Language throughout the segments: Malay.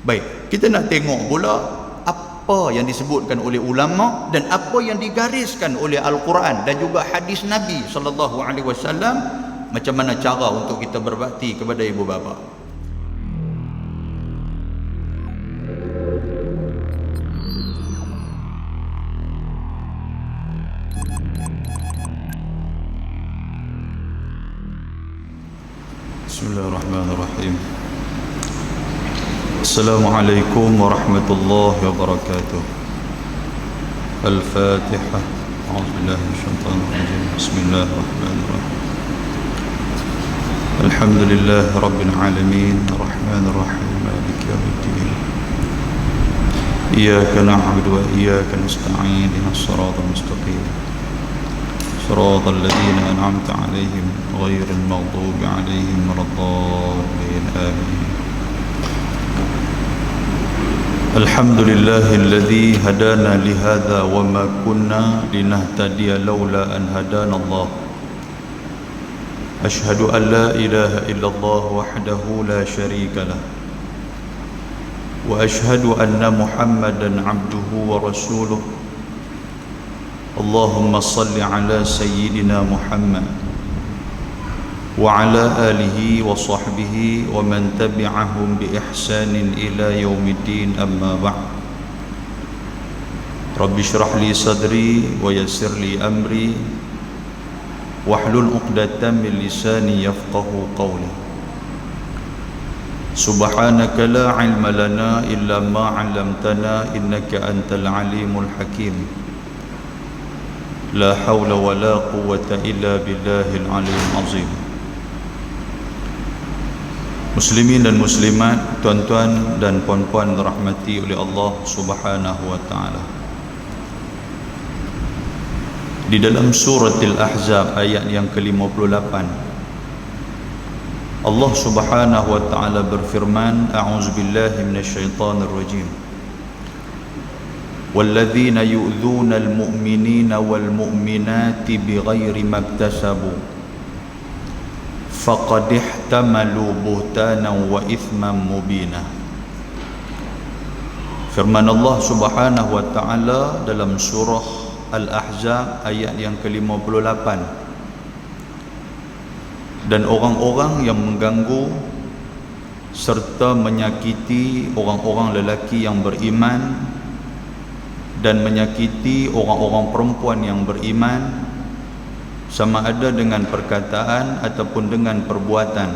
Baik, kita nak tengok pula apa yang disebutkan oleh ulama dan apa yang digariskan oleh Al-Quran dan juga hadis Nabi sallallahu alaihi wasallam, macam mana cara untuk kita berbakti kepada ibu bapa. Bismillahirrahmanirrahim. Assalamualaikum warahmatullahi wabarakatuh. Al-Fatihah. A'udzubillahi minasyaitonir rajim. Bismillahirrahmanirrahim. Alhamdulillahi rabbil alamin, arrahmanir rahim, maliki yaumiddin. Iyyaka na'budu wa iyyaka nasta'in, ihdinas siratal mustaqim. Siratal ladzina an'amta 'alaihim ghairil maghdubi 'alaihim waladdallin. Amin. Alhamdulillahilladzi hadana lihadza wa ma kunna linahtadiya laula an hadana Allah. Asyhadu an la ilaha illallah wahdahu la syarika lah. Wa asyhadu anna Muhammadan 'abduhu wa rasuluh. Allahumma salli ala sayyidina Muhammad wa ala alihi wa sahbihi wa man tabi'ahum bi ihsanin ila yaumiddin, amma ba'd. Rabbi shrah li sadri wa yassir li amri wahlul 'uqdatam min lisani yafqahu qawli. Subhanaka la 'ilma lana illa ma 'allamtana innaka antal alimul hakim. La hawla wa la quwwata illa billahil aliyyil azim. Muslimin dan muslimat, tuan-tuan dan puan-puan dirahmati oleh Allah Subhanahu wa taala. Di dalam surah Al-Ahzab ayat yang ke-58, Allah Subhanahu wa taala berfirman, a'udzubillahi minasyaitonir rajim. Walladzina yu'dzunal mu'minina wal mu'minati bighairi maktasabu faqad ihtamalu buhtanan wa ithman mubina. Firman Allah Subhanahu wa taala dalam surah Al-Ahzab ayat yang ke-58, dan orang-orang yang mengganggu serta menyakiti orang-orang lelaki yang beriman dan menyakiti orang-orang perempuan yang beriman, sama ada dengan perkataan ataupun dengan perbuatan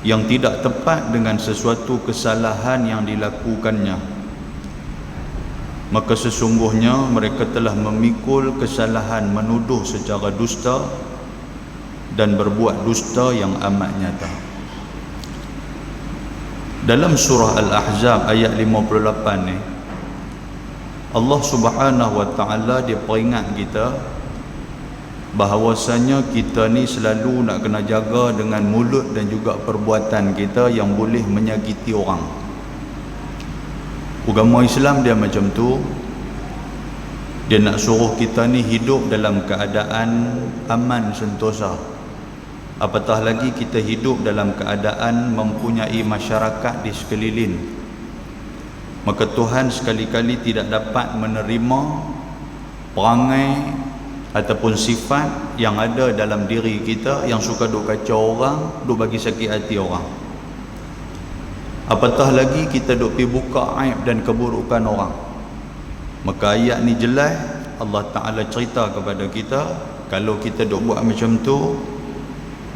yang tidak tepat dengan sesuatu kesalahan yang dilakukannya, maka sesungguhnya mereka telah memikul kesalahan menuduh secara dusta dan berbuat dusta yang amat nyata. Dalam surah Al-Ahzab ayat 58 ni, Allah Subhanahu wa taala dia peringat kita bahawasanya kita ni selalu nak kena jaga dengan mulut dan juga perbuatan kita yang boleh menyakiti orang. Agama Islam dia macam tu. Dia nak suruh kita ni hidup dalam keadaan aman sentosa. Apatah lagi kita hidup dalam keadaan mempunyai masyarakat di sekeliling. Maka Tuhan sekali-kali tidak dapat menerima perangai ataupun sifat yang ada dalam diri kita yang suka duk kacau orang, duk bagi sakit hati orang. Apatah lagi kita duk pergi buka aib dan keburukan orang. Maka ayat ni jelas Allah Ta'ala cerita kepada kita, kalau kita duk buat macam tu,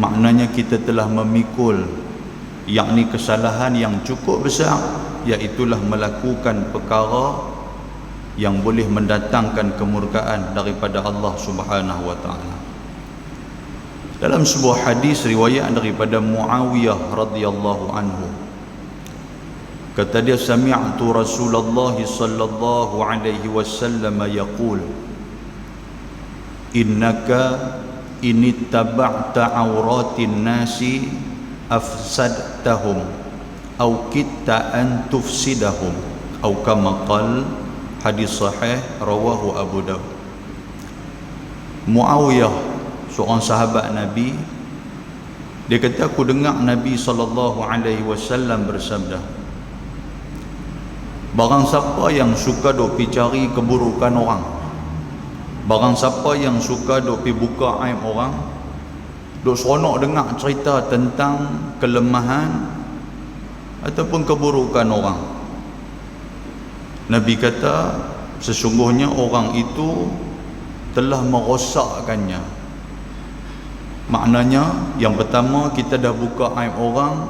maknanya kita telah memikul yakni kesalahan yang cukup besar, iaitulah melakukan perkara yang boleh mendatangkan kemurkaan daripada Allah Subhanahu wa taala. Dalam sebuah hadis riwayat daripada Muawiyah radhiyallahu anhu, kata dia, sami'tu Rasulullah sallallahu alaihi wasallam yaqul, innaka inittaba'ta auratin nasi afsadtahum aw kitta an tufsidahum aw kama qala. Hadis sahih rawahu Abu Dawud. Muawiyah, seorang sahabat Nabi, Dia kata, aku dengar Nabi SAW bersabda, barang siapa yang suka duk pi cari keburukan orang, barang siapa yang suka duk pi buka aib orang, duk seronok dengar cerita tentang kelemahan ataupun keburukan orang, Nabi kata sesungguhnya orang itu telah merosakkannya. Maknanya yang pertama, kita dah buka aib orang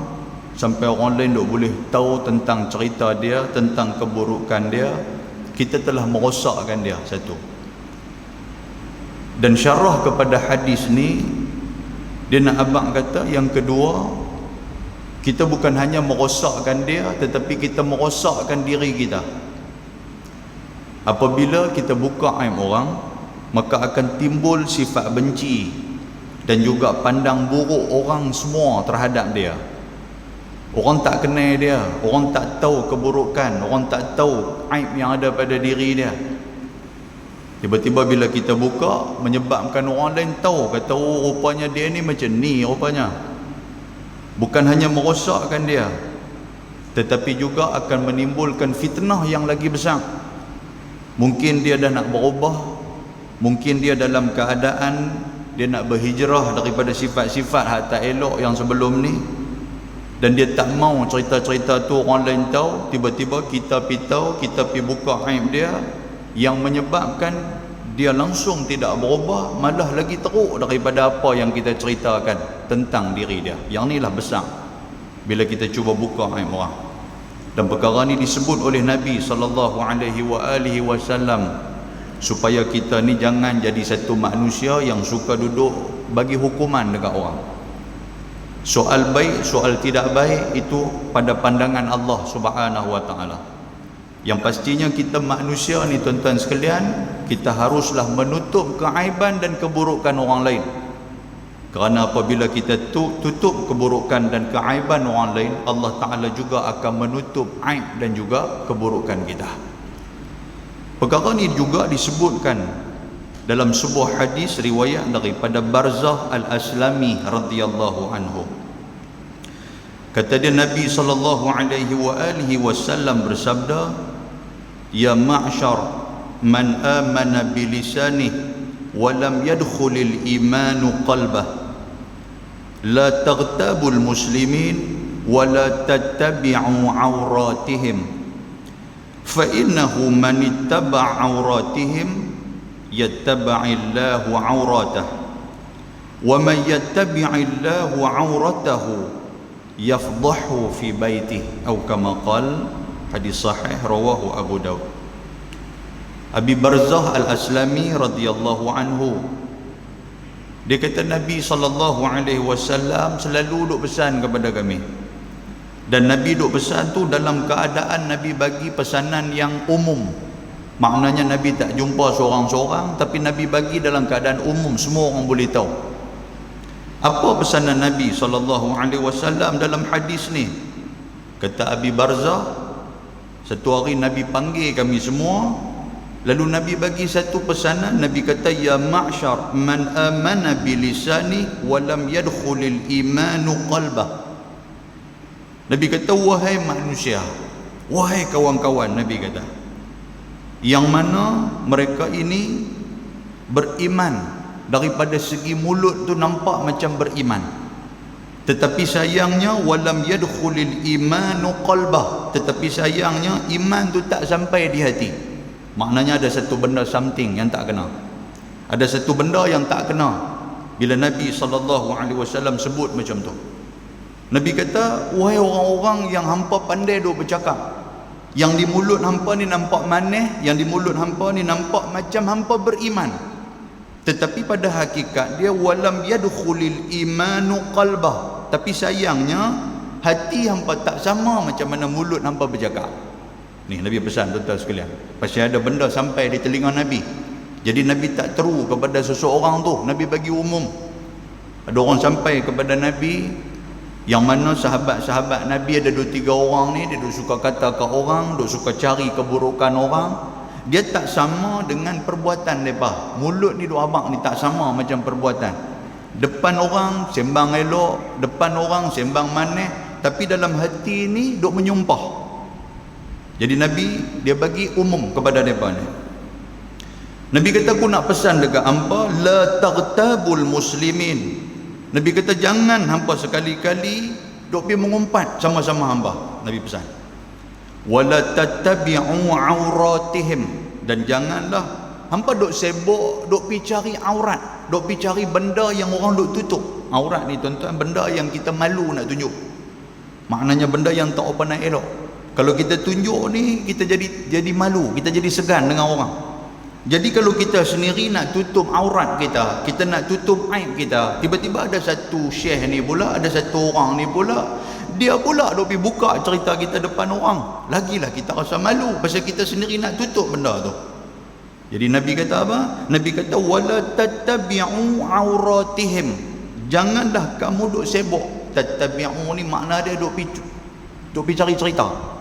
sampai orang lain tak boleh tahu tentang cerita dia, tentang keburukan dia, kita telah merosakkan dia. Satu. Dan syarah kepada hadis ni, dia nak abang kata yang kedua, kita bukan hanya merosakkan dia, tetapi kita merosakkan diri kita. Apabila kita buka aib orang, maka akan timbul sifat benci dan juga pandang buruk orang semua terhadap dia. Orang tak kenal dia, orang tak tahu keburukan, orang tak tahu aib yang ada pada diri dia. Tiba-tiba bila kita buka, menyebabkan orang lain tahu, kata, oh rupanya dia ni macam ni rupanya. Bukan hanya merosakkan dia, tetapi juga akan menimbulkan fitnah yang lagi besar. Mungkin dia dah nak berubah, mungkin dia dalam keadaan dia nak berhijrah daripada sifat-sifat hak tak elok yang sebelum ni, dan dia tak mau cerita-cerita tu orang lain tahu. Tiba-tiba kita pi tahu, kita pi buka aib dia, yang menyebabkan dia langsung tidak berubah, malah lagi teruk daripada apa yang kita ceritakan tentang diri dia. Yang ni lah besar bila kita cuba buka aib orang. Dan perkara ni disebut oleh Nabi SAW supaya kita ni jangan jadi satu manusia yang suka duduk bagi hukuman dekat orang. Soal baik, soal tidak baik, itu pada pandangan Allah Subhanahu Wa Taala. Yang pastinya kita manusia ni tuan-tuan sekalian, kita haruslah menutup keaiban dan keburukan orang lain. Kerana apabila kita tutup keburukan dan keaiban orang lain, Allah Ta'ala juga akan menutup aib dan juga keburukan kita. Perkara ini juga disebutkan dalam sebuah hadis riwayat daripada Barzah Al-Aslami radhiyallahu anhu. Kata dia, Nabi SAW bersabda, ya ma'syar man amana bilisanihi wa lam yadkhulil imanu qalbah, la taghtabul muslimin wa la tattabi'u awratihim, fa innahu man ittaba'a awratihim yattaba'illahu awratah, wa man yattabi'illahu awratahu yafdahu fi baitihi, atau kama qala, hadis sahih rawahu Abu Daud. Abi Barzah Al-Aslami radhiyallahu anhu, dia kata Nabi SAW selalu duk pesan kepada kami, dan Nabi duk pesan tu dalam keadaan Nabi bagi pesanan yang umum. Maknanya Nabi tak jumpa seorang-seorang, tapi Nabi bagi dalam keadaan umum, semua orang boleh tahu. Apa pesanan Nabi SAW dalam hadis ni? Kata Abi Barzah, satu hari Nabi panggil kami semua, lalu Nabi bagi satu pesanan. Nabi kata, ya ma'syar man amana bilisani wa lam yadkhulil imanu qalbah. Nabi kata, wahai manusia, wahai kawan-kawan, Nabi kata, yang mana mereka ini beriman, daripada segi mulut tu nampak macam beriman, tetapi sayangnya walam yadkhulil imanu qalbah, tetapi sayangnya iman tu tak sampai di hati. Maknanya ada satu benda, something yang tak kena, ada satu benda yang tak kena. Bila Nabi SAW sebut macam tu, Nabi kata, wahai orang-orang yang hampa pandai duk bercakap, yang di mulut hampa ni nampak manis, yang di mulut hampa ni nampak macam hampa beriman, tetapi pada hakikat dia walam yadkhulil imanu qalbah, tapi sayangnya hati hampa tak sama macam mana mulut hampa bercakap. Ni Nabi pesan tuan-tuan sekalian, pasal ada benda sampai di telinga Nabi, jadi Nabi tak teru kepada seseorang tu, Nabi bagi umum. Ada orang sampai kepada Nabi, yang mana sahabat-sahabat Nabi ada 2-3 orang ni, dia duk suka kata ke orang, duk suka cari keburukan orang. Dia tak sama dengan perbuatan mereka. Mulut ni duk abang ni tak sama macam perbuatan. Depan orang sembang elok, depan orang sembang manis, tapi dalam hati ni duk menyumpah. Jadi Nabi dia bagi umum kepada mereka ni. Nabi kata, aku nak pesan dekat hampa, la taghtabul muslimin. Nabi kata, jangan hampa sekali-kali duk pergi mengumpat sama-sama hampa. Nabi pesan, wala tattabi'u auratihim, dan janganlah hampa duk sibuk duk pergi cari aurat, duk pergi cari benda yang orang duk tutup. Aurat ni tuan-tuan, benda yang kita malu nak tunjuk. Maknanya benda yang tak apa nak elok. Kalau kita tunjuk ni, kita jadi malu, kita jadi segan dengan orang. Jadi kalau kita sendiri nak tutup aurat kita, kita nak tutup aib kita, tiba-tiba ada satu syekh ni pula, ada satu orang ni pula, dia pula duk pergi buka cerita kita depan orang, lagilah kita rasa malu pasal kita sendiri nak tutup benda tu. Jadi Nabi kata apa? Nabi kata, wala tattabi'u auratihim, janganlah kamu duk sibuk. Tattabi'u ni makna dia duk pergi cari cerita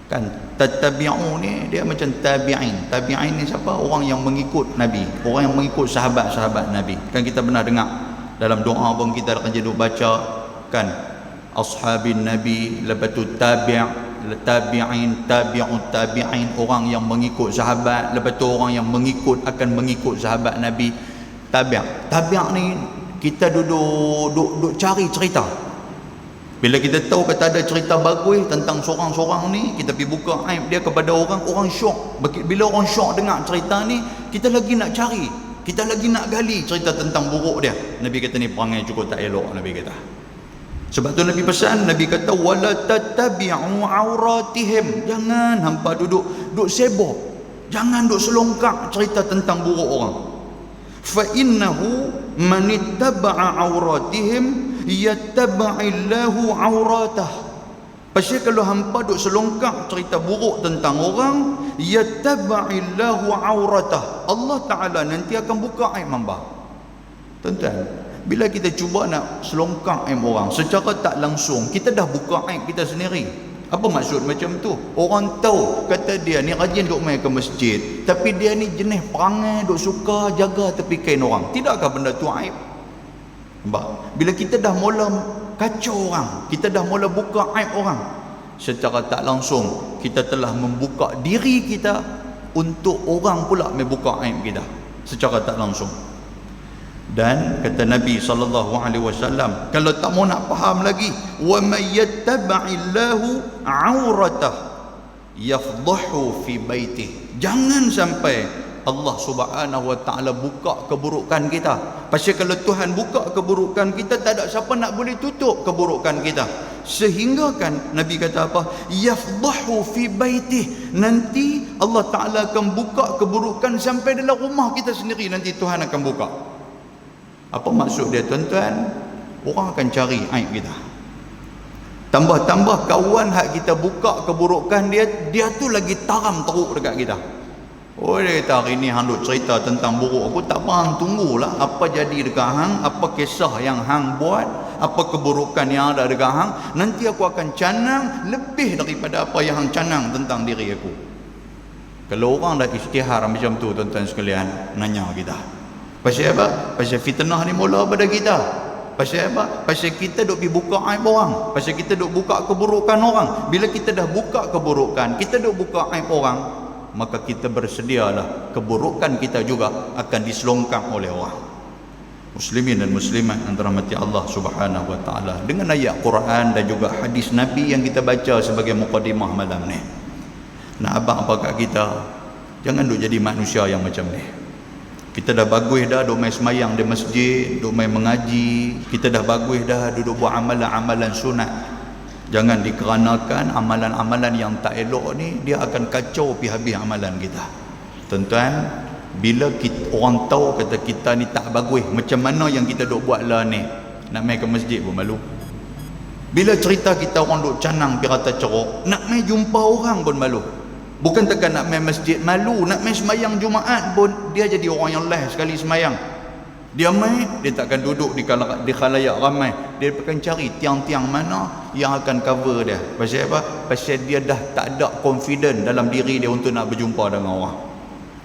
kan. Tattabi'u ni dia macam tabi'in. Tabi'in ni siapa? Orang yang mengikut Nabi, orang yang mengikut sahabat-sahabat Nabi. Kan kita pernah dengar dalam doa pun kita akan jadi baca kan, ashabin Nabi, lepas tu tabi'in, tabi'ut tabi'in, orang yang mengikut sahabat, lepas tu orang yang akan mengikut sahabat Nabi. Tabi' ni kita duduk cari cerita. Bila kita tahu kata ada cerita bagus tentang seorang-seorang ni, kita pergi buka aib dia kepada orang syok. Bila orang syok dengar cerita ni, kita lagi nak cari, kita lagi nak gali cerita tentang buruk dia. Nabi kata ni perangai cukup tak elok. Nabi kata, sebab tu Nabi pesan, Nabi kata, wala tattabi'u auratihim, jangan hampa duduk sibuk, jangan duduk selongkak cerita tentang buruk orang. Fa innahu man ittaba'a auratihim yattaba'illahu auratah. Pasal kalau hampa duk selongkak cerita buruk tentang orang, yattaba'illahu auratah, Allah Ta'ala nanti akan buka aib hamba. Tuan-tuan, bila kita cuba nak selongkak aib orang secara tak langsung, kita dah buka aib kita sendiri. Apa maksud macam tu? Orang tahu kata dia ni rajin duk main ke masjid, tapi dia ni jenis perangai duk suka jaga tepi kain orang. Tidakkah benda tu aib? Bila kita dah mula kacau orang, kita dah mula buka aib orang, secara tak langsung kita telah membuka diri kita untuk orang pula membuka aib kita secara tak langsung. Dan kata Nabi SAW, kalau tak mau nak faham lagi, wa may yattaba'illahu auratah yafdahu fi baitih, jangan sampai Allah Subhanahu wa taala buka keburukan kita. Pasal kalau Tuhan buka keburukan kita, tak ada siapa nak boleh tutup keburukan kita. Sehingga kan Nabi kata apa? Yafdahu fi baitih, nanti Allah Taala akan buka keburukan sampai dalam rumah kita sendiri, nanti Tuhan akan buka. Apa maksud dia tuan-tuan? Orang akan cari aib kita. Tambah-tambah kawan hak kita buka keburukan dia tu lagi taram teruk dekat kita. Oh, dia kata hari ni hang duk cerita tentang buruk aku, tak apa, hang tunggulah apa jadi dekat hang, apa kisah yang hang buat, apa keburukan yang ada dekat hang, nanti aku akan canang lebih daripada apa yang hang canang tentang diri aku. Kalau orang dah isytihar macam tu tuan-tuan sekalian, nanya kita, pasal apa? Pasal fitnah ni mula pada kita. Pasal apa? Pasal kita duk pergi buka aib orang, pasal kita duk buka keburukan orang. Bila kita dah buka keburukan, kita duk buka aib orang, maka kita bersedialah keburukan kita juga akan diselongkang oleh orang. Muslimin dan muslimat yang dirahmati Allah Subhanahu wa taala, dengan ayat Quran dan juga hadis Nabi yang kita baca sebagai mukadimah malam ni, nak abang apa kat kita, jangan duk jadi manusia yang macam ni. Kita dah bagus dah duk main semayang di masjid, duk main mengaji, kita dah bagus dah duduk buat amalan-amalan sunat. Jangan dikarenakan amalan-amalan yang tak elok ni, dia akan kacau pi habis amalan kita. Tuan-tuan, bila orang tahu kata kita ni tak bagus, macam mana yang kita duk buat lah ni, nak main ke masjid pun malu. Bila cerita kita orang duk canang pi rata ceruk, nak main jumpa orang pun malu. Bukan tekan nak main masjid malu, nak main semayang Jumaat pun dia jadi orang yang last sekali semayang. Dia main, dia takkan duduk di khalayak ramai, dia akan cari tiang-tiang mana yang akan cover dia. Pasal apa? Pasal dia dah tak ada confident dalam diri dia untuk nak berjumpa dengan orang.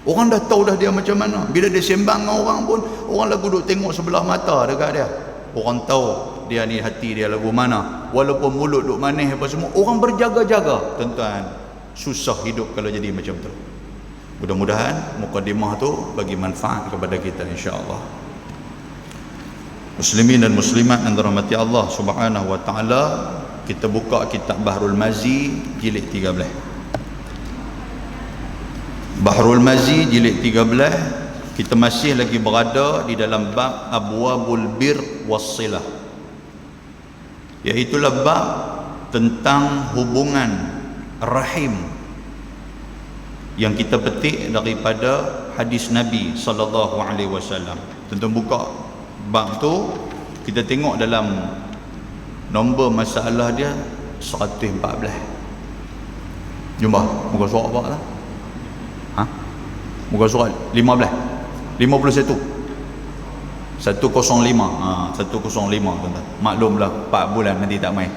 Orang dah tahu dah dia macam mana. Bila dia sembang dengan orang pun, orang lagu duk tengok sebelah mata dekat dia. Orang tahu dia ni hati dia lagu mana. Walaupun mulut duk manis apa semua, orang berjaga-jaga. Tuan-tuan, susah hidup kalau jadi macam tu. Mudah-mudahan mukadimah tu bagi manfaat kepada kita, insya-Allah. Muslimin dan muslimat yang dirahmati Allah Subhanahu wa taala, kita buka kitab Bahrul Mazi jilid 13. Bahrul Mazi jilid 13, kita masih lagi berada di dalam bab Abwabul Bir Wassilah, iaitulah bab tentang hubungan rahim yang kita petik daripada hadis Nabi sallallahu alaihi wasallam. Tuan-tuan buka bab tu, kita tengok dalam nombor masalah dia 114. Jumpa muka surat apa lah? Muka surat 51 105. 105 tuan-tuan. Maklumlah 4 bulan nanti tak main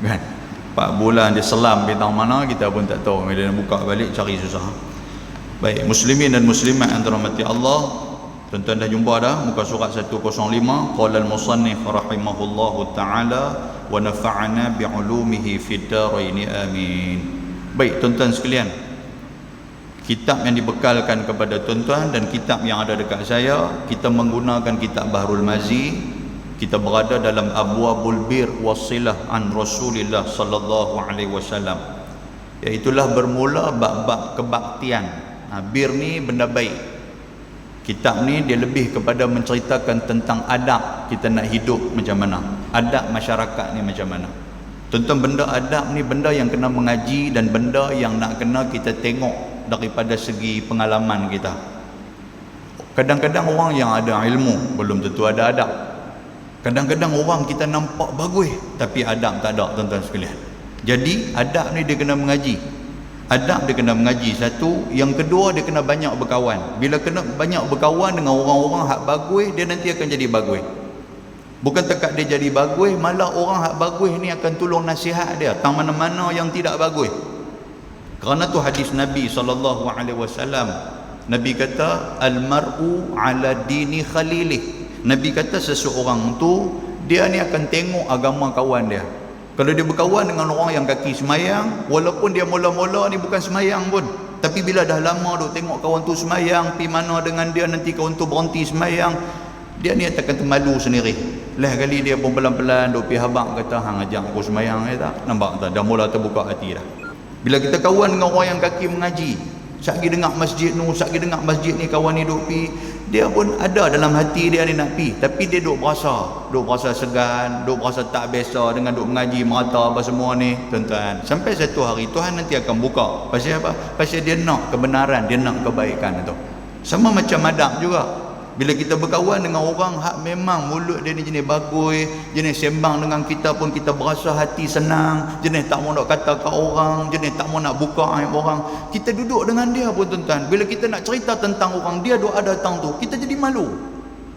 kan. 4 bulan dia selam bintang mana kita pun tak tahu. Bila nak buka balik cari susah. Baik, muslimin dan muslimat yang dirahmati Allah, tuan-tuan dah jumpa dah muka surat 105. Qala al-musannif rahimahullahu taala wa nafa'ana bi'ulumihi fid darain amin. Baik tuan-tuan sekalian, kitab yang dibekalkan kepada tuan-tuan dan kitab yang ada dekat saya, kita menggunakan kitab Bahrul Mazi. Kita berada dalam Abwabul Bir Wassilah an Rasulillah sallallahu alaihi wasallam, iaitulah bermula bab-bab kebaktian. Bir ni benda baik. Kitab ni dia lebih kepada menceritakan tentang adab kita nak hidup macam mana, adab masyarakat ni macam mana. Tuan-tuan, benda adab ni benda yang kena mengaji dan benda yang nak kena kita tengok daripada segi pengalaman kita. Kadang-kadang orang yang ada ilmu belum tentu ada adab. Kadang-kadang orang kita nampak bagus tapi adab tak ada, tuan-tuan sekalian. Jadi adab ni dia kena mengaji. Adab dia kena mengaji satu. Yang kedua, dia kena banyak berkawan. Bila kena banyak berkawan dengan orang-orang hak bagus, dia nanti akan jadi bagus. Bukan tekat dia jadi bagus, malah orang hak bagus ni akan tolong nasihat dia tang mana-mana yang tidak bagus. Kerana tu hadis Nabi SAW, Nabi kata al-mar'u ala dini khalilih. Nabi kata seseorang tu dia ni akan tengok agama kawan dia. Kalau dia berkawan dengan orang yang kaki semayang, walaupun dia mula-mula ni bukan semayang pun, tapi bila dah lama duk tengok kawan tu semayang, pi mana dengan dia nanti kawan tu berhenti semayang, dia ni akan termalu sendiri. Lah kali dia pun pelan-pelan duk pi habaq kata, hang ajak aku semayang ya tak? Nampak tak? Dah mula terbuka hati dah. Bila kita kawan dengan orang yang kaki mengaji, saki dengar masjid nu, saki dengar masjid ni kawan ni duk pi, dia pun ada dalam hati dia ni nak pi, tapi dia duk berasa segan, duk berasa tak biasa dengan duk mengaji merata apa semua ni, tuan-tuan. Sampai satu hari Tuhan nanti akan buka. Pasal apa? Pasal dia nak kebenaran, dia nak kebaikan tu. Sama macam adab juga. Bila kita berkawan dengan orang hak memang mulut dia ni jenis bagus, jenis sembang dengan kita pun kita berasa hati senang, jenis tak mau nak kata kat orang, jenis tak mau nak buka aib orang, kita duduk dengan dia pun tuan-tuan, bila kita nak cerita tentang orang, dia duk ada tang tu, kita jadi malu.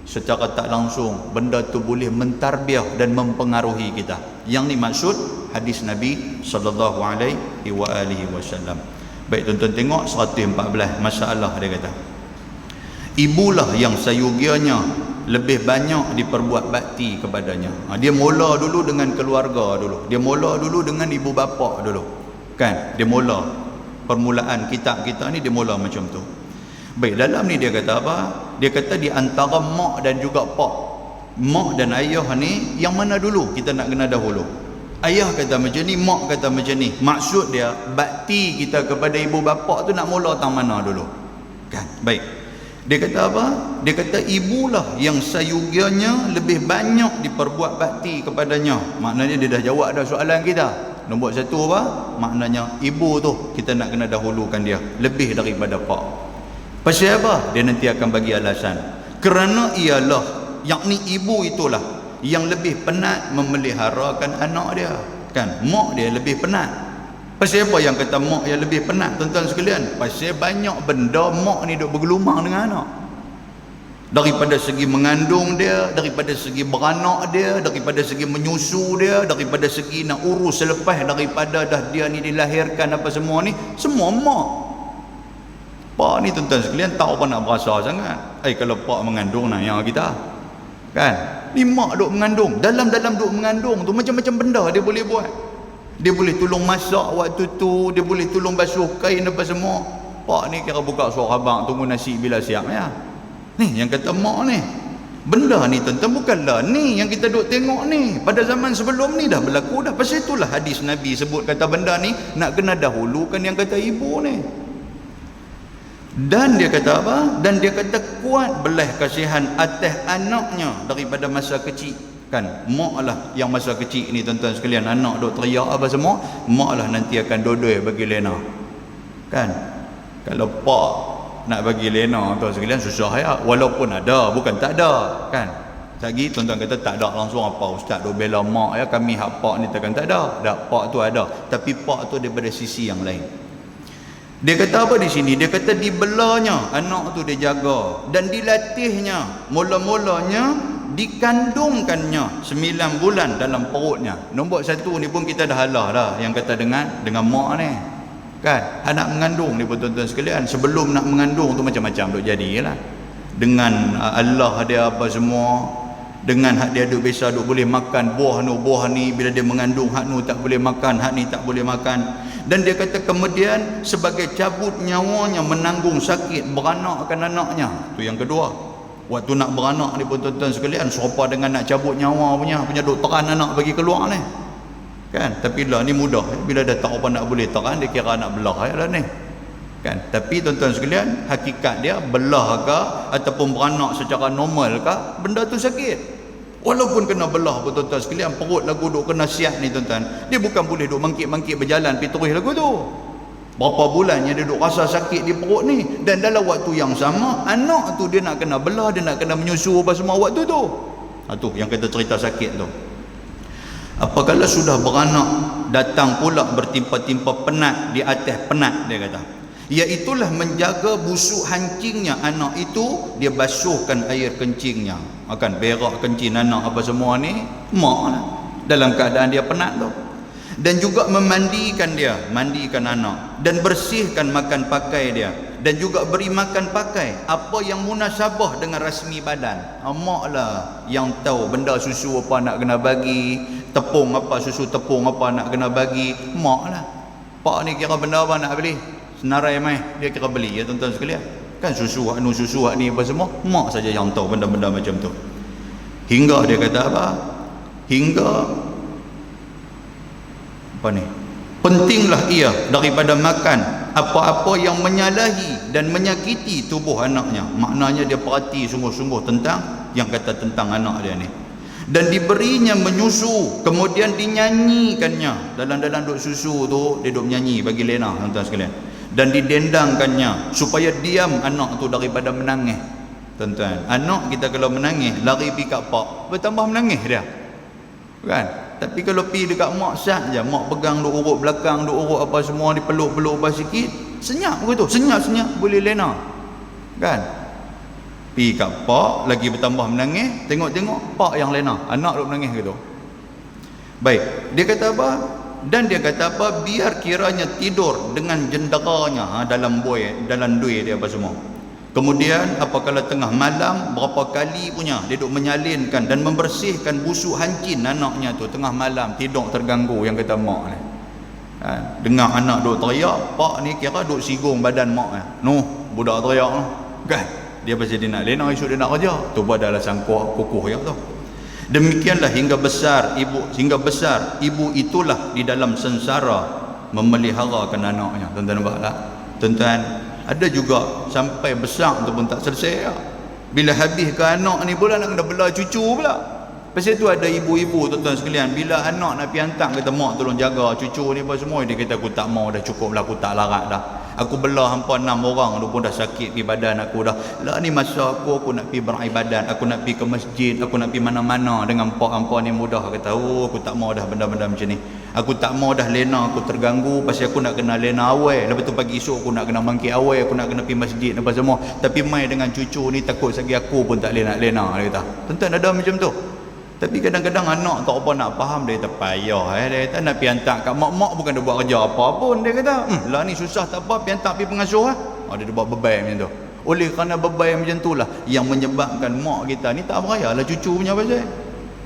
Secara tak langsung benda tu boleh mentarbiah dan mempengaruhi kita. Yang ni maksud hadis Nabi sallallahu alaihi wasallam. Baik tuan-tuan, tengok 114 masalah dia kata. Ibulah yang sayugianya lebih banyak diperbuat bakti kepadanya. Dia mula dulu dengan keluarga dulu. Dia mula dulu dengan ibu bapa dulu. Kan? Dia mula. Permulaan kitab kita ni dia mula macam tu. Baik, dalam ni dia kata apa? Dia kata di antara mak dan juga pak. Mak dan ayah ni yang mana dulu kita nak kena dahulu? Ayah kata macam ni, mak kata macam ni. Maksud dia bakti kita kepada ibu bapa tu nak mula tang mana dulu? Kan? Baik. Dia kata apa? Dia kata ibulah yang sayugianya lebih banyak diperbuat bakti kepadanya. Maknanya dia dah jawab dah soalan kita. Nombor satu apa? Maknanya ibu tu kita nak kena dahulukan dia lebih daripada pak. Pasal apa? Dia nanti akan bagi alasan. Kerana ialah, yakni ibu itulah yang lebih penat memeliharakan anak dia. Kan? Mak dia lebih penat. Pasal apa yang kata mak yang lebih penat, tuan-tuan sekalian? Pasal banyak benda mak ni duk bergelumang dengan anak. Daripada segi mengandung dia, daripada segi beranak dia, daripada segi menyusu dia, daripada segi nak urus selepas daripada dah dia ni dilahirkan apa semua ni, semua mak. Pak ni tuan-tuan sekalian tak apa nak berasa sangat. Kalau pak mengandung nak yang kita. Kan? Ni mak duk mengandung. Dalam-dalam duk mengandung tu macam-macam benda dia boleh buat. Dia boleh tolong masak waktu tu, dia boleh tolong basuh kain apa semua. Pak ni kira buka suara abang tunggu nasi bila siap ya. Ni yang kata mak ni. Benda ni tuan-tuan bukanlah ni yang kita duk tengok ni. Pada zaman sebelum ni dah berlaku dah. Pasal itulah hadis Nabi sebut kata benda ni nak kena dahulukan yang kata ibu ni. Dan dia kata apa? Dan dia kata kuat belah kasihan atas anaknya daripada masa kecil. Kan? Mak lah yang masa kecil ni tuan-tuan sekalian, anak duk teriak apa semua, mak lah nanti akan dodoi bagi lena. Kan? Kalau pak nak bagi lena tuan sekalian susah ya. Walaupun ada, bukan tak ada. Kan? Lagi tuan-tuan kata tak ada langsung apa ustaz duk bela mak ya, kami hak pak ni takkan tak ada. Dak, pak tu ada. Tapi pak tu daripada sisi yang lain. Dia kata apa di sini? Dia kata dibelanya anak tu dia jaga dan dilatihnya. Mula-mulanya dikandungkannya 9 bulan dalam perutnya. Nombor 1 ni pun kita dah halah dah yang kata dengan mak ni. Kan? Anak mengandung ni pun tuan-tuan sekalian, sebelum nak mengandung tu macam-macam duk jadilah. Dengan Allah dia apa semua, dengan hak dia duk biasa duk boleh makan buah ni bila dia mengandung hak nu tak boleh makan, hak ni tak boleh makan. Dan dia kata kemudian sebagai cabut nyawanya menanggung sakit beranakkan anaknya. Tu yang kedua. Waktu nak beranak ni pun tuan-tuan sekalian serupa dengan nak cabut nyawa punya duk teran anak bagi keluar ni. Kan? Tapi lah ni mudah. Bila dah tak apa nak boleh teran, dia kira nak belah lah ni. Kan? Tapi tuan-tuan sekalian, hakikat dia belah ke ataupun beranak secara normal ke, benda tu sakit. Walaupun kena belah pun tuan-tuan sekalian, perut lagu duk kena siap ni tuan-tuan, dia bukan boleh duk mangkit-mangkit berjalan pergi terus lagu tu. Berapa bulannya dia duk rasa sakit di perut ni, dan dalam waktu yang sama anak tu dia nak kena belah, dia nak kena menyusu apa semua waktu tu. Tu yang kita cerita sakit tu. Apabila sudah beranak, datang pula bertimpa-timpa penat di atas penat, dia kata. Iaitulah menjaga busuk hancingnya anak itu, dia basuhkan air kencingnya. Akan berak kencing anak apa semua ni mak lah, dalam keadaan dia penat tu. Dan juga memandikan dia, mandikan anak, dan bersihkan makan pakai dia, dan juga beri makan pakai apa yang munasabah dengan rasmi badan. Mak lah yang tahu benda susu apa nak kena bagi, tepung apa, susu tepung apa nak kena bagi, mak lah. Pak ni kira benda apa nak beli, senarai mai dia kira beli ya tuan-tuan sekalian. Kan susu hak ni apa semua mak saja yang tahu benda-benda macam tu. Hingga dia kata apa? Hingga apa ni? Pentinglah ia daripada makan apa-apa yang menyalahi dan menyakiti tubuh anaknya. Maknanya dia perhati sungguh-sungguh tentang yang kata tentang anak dia ni. Dan diberinya menyusu, kemudian dinyanyikannya. Dalam duk susu tu dia duk menyanyi bagi Lena tuan-tuan sekalian. Dan didendangkannya supaya diam anak tu daripada menangis. Tuan-tuan, anak kita kalau menangis lari pergi kat pak, bertambah menangis dia. Kan? Tapi kalau pergi dekat mak sat je, mak pegang duk urut belakang, duk urut apa semua, dipeluk-peluk apa sikit, senyap begitu, senyap-senyap boleh Lena. Kan? Pergi kat pak lagi bertambah menangis, tengok-tengok pak yang Lena, anak duk menangis gitu. Baik, dia kata apa? Dan dia kata apa? Biar kiranya tidur dengan jenderanya dalam dui dia apa semua. Kemudian apabila tengah malam, berapa kali punya dia duk menyalinkan dan membersihkan busuk hancin anaknya tu tengah malam, tidur terganggu yang kata mak ni. Dengar anak duk teriak, pak ni kira duk sigung badan mak ni. Noh, budak teriak tu. Kan? Dia pasal dia nak Lena, esok dia nak kerja. Tu buat adalah sangkuh kukuh yang tu. Demikianlah hingga besar ibu itulah di dalam sengsara memeliharakan anaknya. Tuan-tuan nampak tak? Tuan-tuan, ada juga sampai besar tu pun tak selesai. Bila habis ke anak ni pula nak kena belah cucu pula. Pasal tu ada ibu-ibu tuan-tuan sekalian, bila anak nak pergi hantar kata mak tolong jaga cucu ni apa semua, dia kata aku tak mau dah, cukup lah, aku tak larat dah. Aku belah hampa 6 orang tu pun dah sakit di badan aku dah. Lah ni masa aku nak pergi beribadat, aku nak pergi ke masjid, aku nak pergi mana-mana dengan hampa ni mudah kata, aku tak mau dah benda-benda macam ni. Aku tak mau dah Lena aku terganggu pasal aku nak kena Lena awal. Lepas tu pagi esok aku nak kena mangkit awal, aku nak kena pergi masjid apa semua. Tapi mai dengan cucu ni takut sagi aku pun tak boleh nak Lena, dia kata. Tuan-tuan ada macam tu. Tapi kadang-kadang anak tak apa nak faham, dia kata payah dia kata nak pergi hantar kat mak-mak bukan dia buat kerja apa pun, dia kata lah ni susah tak apa, pergi hantar pergi pengasuh lah. Dia buat bebai macam tu. Oleh kerana bebai macam tu lah yang menyebabkan mak kita ni tak berayalah cucu punya pasal.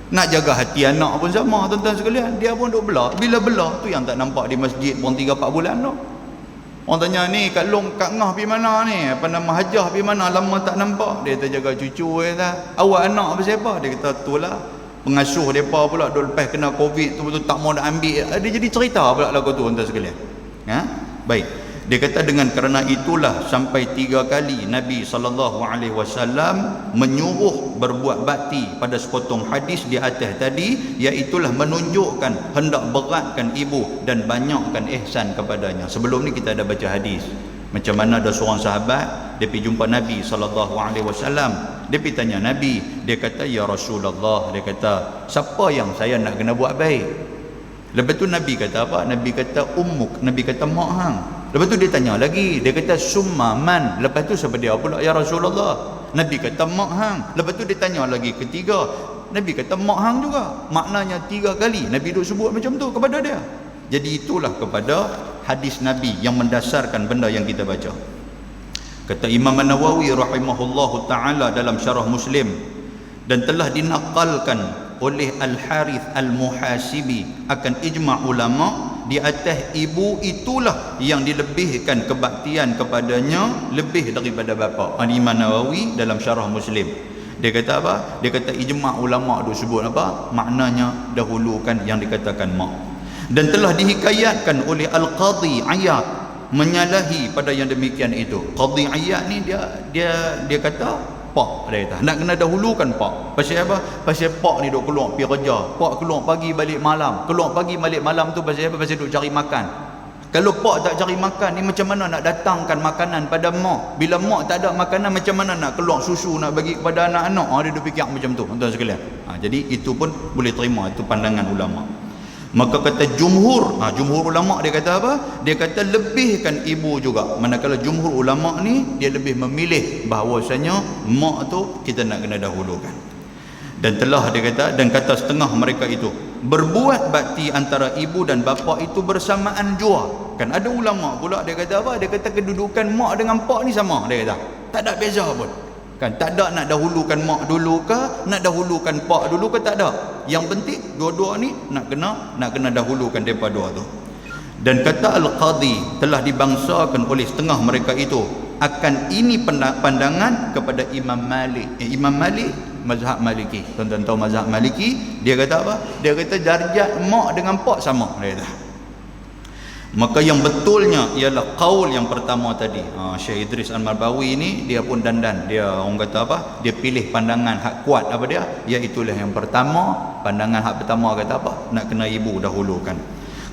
Nak jaga hati anak pun sama tuan-tuan sekalian. Dia pun duk belah. Bila belah tu yang tak nampak di masjid pun 3-4 bulan tu. Orang tanya ni Kak Long, Kak Ngah pergi mana ni? Apa nama Hajah pergi mana? Lama tak nampak. Dia kata jaga cucu. Dia kata awak anak apa siapa? Dia kata tu lah pengasuh mereka pula duk lepas kena covid tu betul tak mau nak ambil. Dia jadi cerita pula lagu tu tuan-tuan sekalian. Baik. Dia kata dengan kerana itulah sampai 3 kali Nabi SAW menyuruh berbuat bakti pada sepotong hadis di atas tadi, iaitulah menunjukkan hendak beratkan ibu dan banyakkan ihsan kepadanya. Sebelum ni kita ada baca hadis macam mana ada seorang sahabat dia pergi jumpa Nabi SAW. Dia pergi tanya Nabi, dia kata ya Rasulullah, dia kata siapa yang saya nak kena buat baik? Lepas tu Nabi kata apa? Nabi kata ummuk, Nabi kata mak hang. Lepas tu dia tanya lagi, dia kata summa man. Lepas tu siapa dia pula ya Rasulullah? Nabi kata mak hang. Lepas tu dia tanya lagi ketiga, Nabi kata mak hang juga. Maknanya 3 kali Nabi duk sebut macam tu kepada dia. Jadi itulah kepada hadis Nabi yang mendasarkan benda yang kita baca. Kata Imam An-Nawawi rahimahullahu ta'ala dalam syarah Muslim, dan telah dinakalkan oleh Al-Harith Al-Muhasibi akan ijma' ulama di atas ibu itulah yang dilebihkan kebaktian kepadanya lebih daripada bapa. Imam Nawawi dalam syarah Muslim dia kata apa? Dia kata ijma' ulama tu sebut apa? Maknanya dahulukan yang dikatakan mak. Dan telah dihikayatkan oleh Al-Qadhi Iyad menyalahi pada yang demikian itu. Qadhi Iyad ni dia kata pak, dia kata nak kena dahulukan pak. Pasal apa? Pasal pak ni duk keluar pergi kerja, pak keluar pagi balik malam. Keluar pagi balik malam tu pasal apa? Pasal duk cari makan. Kalau pak tak cari makan ni macam mana nak datangkan makanan pada mak? Bila mak tak ada makanan macam mana nak keluar susu nak bagi kepada anak-anak? Dia duk fikir macam tu tuan-tuan sekalian. Jadi itu pun boleh terima, itu pandangan ulama. Maka kata jumhur ulama dia kata apa? Dia kata lebihkan ibu juga. Manakala jumhur ulama ni dia lebih memilih bahawasanya mak tu kita nak kena dahulukan. Dan telah dia kata, dan kata setengah mereka itu berbuat bakti antara ibu dan bapa itu bersamaan jua. Kan ada ulama pula dia kata apa? Dia kata kedudukan mak dengan pak ni sama, dia kata. Tak ada beza pun. Kan tak ada nak dahulukan mak dulu ke, nak dahulukan pak dulu ke, tak ada. Yang penting dua-dua ni nak kena dahulukan depa dua tu. Dan kata Al-Qadhi telah dibangsakan oleh setengah mereka itu akan ini pandangan kepada Imam Malik. Imam Malik mazhab Maliki. Tuan-tuan tahu mazhab Maliki, dia kata apa? Dia kata darjat mak dengan pak sama, dia kata. Maka yang betulnya ialah qaul yang pertama tadi. Syekh Idris Al-Marbawi ni dia pun dandan. Dia orang kata apa? Dia pilih pandangan hak kuat apa dia? Iaitulah yang pertama. Pandangan hak pertama kata apa? Nak kena ibu dahulukan.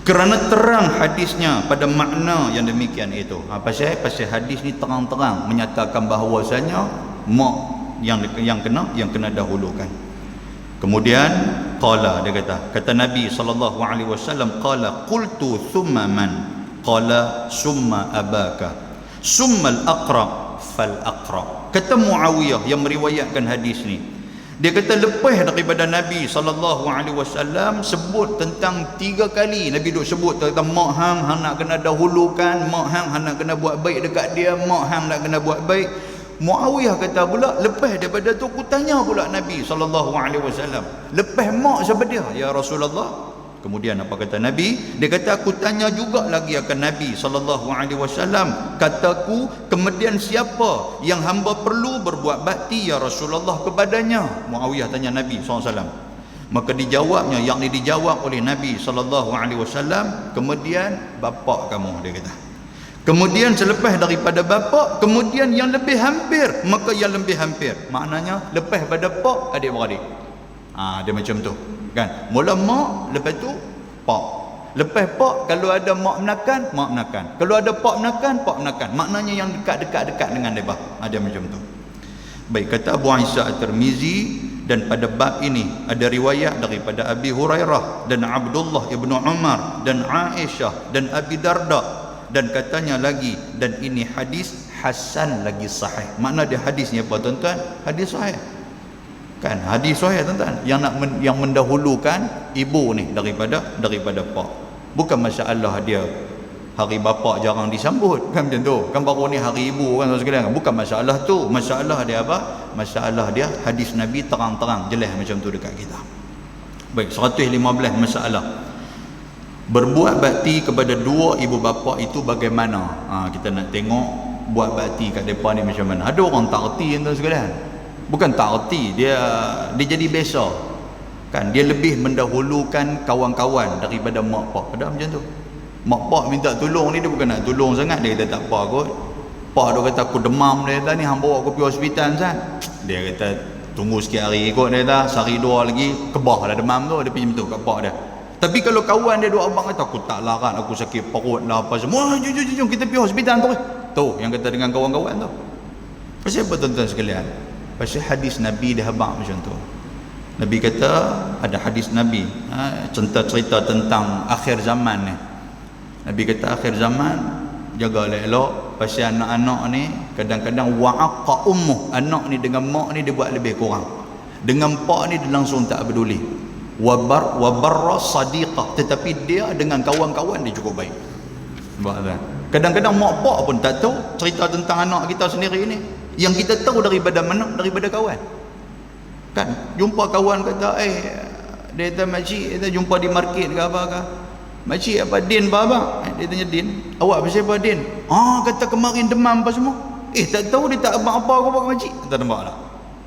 Kerana terang hadisnya pada makna yang demikian itu. Pasal hadis ni terang-terang menyatakan bahawasanya mak yang kena dahulukan. Kemudian qala, dia kata Nabi SAW, qala qultu thumma man? Qala summa abaka summa al-aqra fal aqra. Kata Muawiyah yang meriwayatkan hadis ni, dia kata lepas daripada Nabi SAW sebut tentang 3 kali Nabi duk sebut tentang mak hang nak kena dahulukan, mak hang nak kena buat baik dekat dia, mak hang nak kena buat baik. Muawiyah kata pula lepas daripada tu aku tanya pula Nabi SAW, lepas mak siapa dia ya Rasulullah? Kemudian apa kata Nabi? Dia kata aku tanya juga lagi akan Nabi SAW, kataku kemudian siapa yang hamba perlu berbuat bakti ya Rasulullah kepadanya? Muawiyah tanya Nabi SAW. Maka dijawabnya, yakni dijawab oleh Nabi SAW, kemudian bapa kamu, dia kata. Kemudian selepas daripada bapa, kemudian yang lebih hampir, maka yang lebih hampir. Maknanya lepas pada pak, adik-beradik. Dia macam tu. Kan? Mula mak, lepas tu pak. Lepas pak, kalau ada mak menakan, mak menakan. Kalau ada pak menakan, pak menakan. Maknanya yang dekat-dekat dengan mereka. Dia macam tu. Baik, kata Abu Isa At-Tirmizi, dan pada bab ini ada riwayat daripada Abi Hurairah dan Abdullah ibnu Umar dan Aisyah dan Abi Darda. Dan katanya lagi, dan ini hadis hasan lagi sahih. Makna dia hadis ni apa tuan-tuan? Hadis sahih. Kan hadis sahih tuan-tuan, yang mendahulukan ibu ni daripada pak. Bukan masalah dia hari bapa jarang disambut kan, macam tu kan. Baru ni hari ibu kan sekalian. Bukan masalah tu, masalah dia apa? Masalah dia hadis Nabi terang-terang jelas macam tu dekat kita. Baik, 115 masalah. Berbuat bakti kepada dua ibu bapa itu bagaimana? Kita nak tengok buat bakti kat depa ni macam mana. Ada orang tak erti tuan sekalian. Bukan tak erti, dia jadi biasa. Kan dia lebih mendahulukan kawan-kawan daripada mak pak. Ada macam tu. Mak pak minta tolong ni, dia bukan nak tolong sangat, dia kata tak apa kot. Pak dia kata aku demam, dia kata ni hang bawa aku pergi hospital kan. Dia kata tunggu sikit hari kot, dia kata sehari dua lagi kebah lah demam tu, dia pergi betul kat pak dia. Tapi kalau kawan dia dua abang kata aku tak larat, aku sakit perut lah apa semua, jom kita pergi hospital tu. Tu yang kata dengan kawan-kawan tu. Pasal apa tuan-tuan sekalian? Pasal hadis Nabi dia habaq macam tu. Nabi kata, ada hadis Nabi cerita tentang akhir zaman ni. Nabi kata akhir zaman jaga elok pasal anak-anak ni kadang-kadang wa'aqa ummuh, anak ni dengan mak ni dia buat lebih kurang, dengan pak ni dia langsung tak peduli. Wabarra sadiqah, tetapi dia dengan kawan-kawan dia cukup baik. Kadang-kadang mak pak pun tak tahu cerita tentang anak kita sendiri ni. Yang kita tahu daripada mana? Daripada kawan. Kan jumpa kawan kata dia kata makcik, dia jumpa di market ke apa ke, makcik apa Din apa abang? Dia tanya Din, awak pasal apa Din? Kata kemarin demam apa semua. Tak tahu dia tak abang apa aku buat makcik. Tak nampak tak?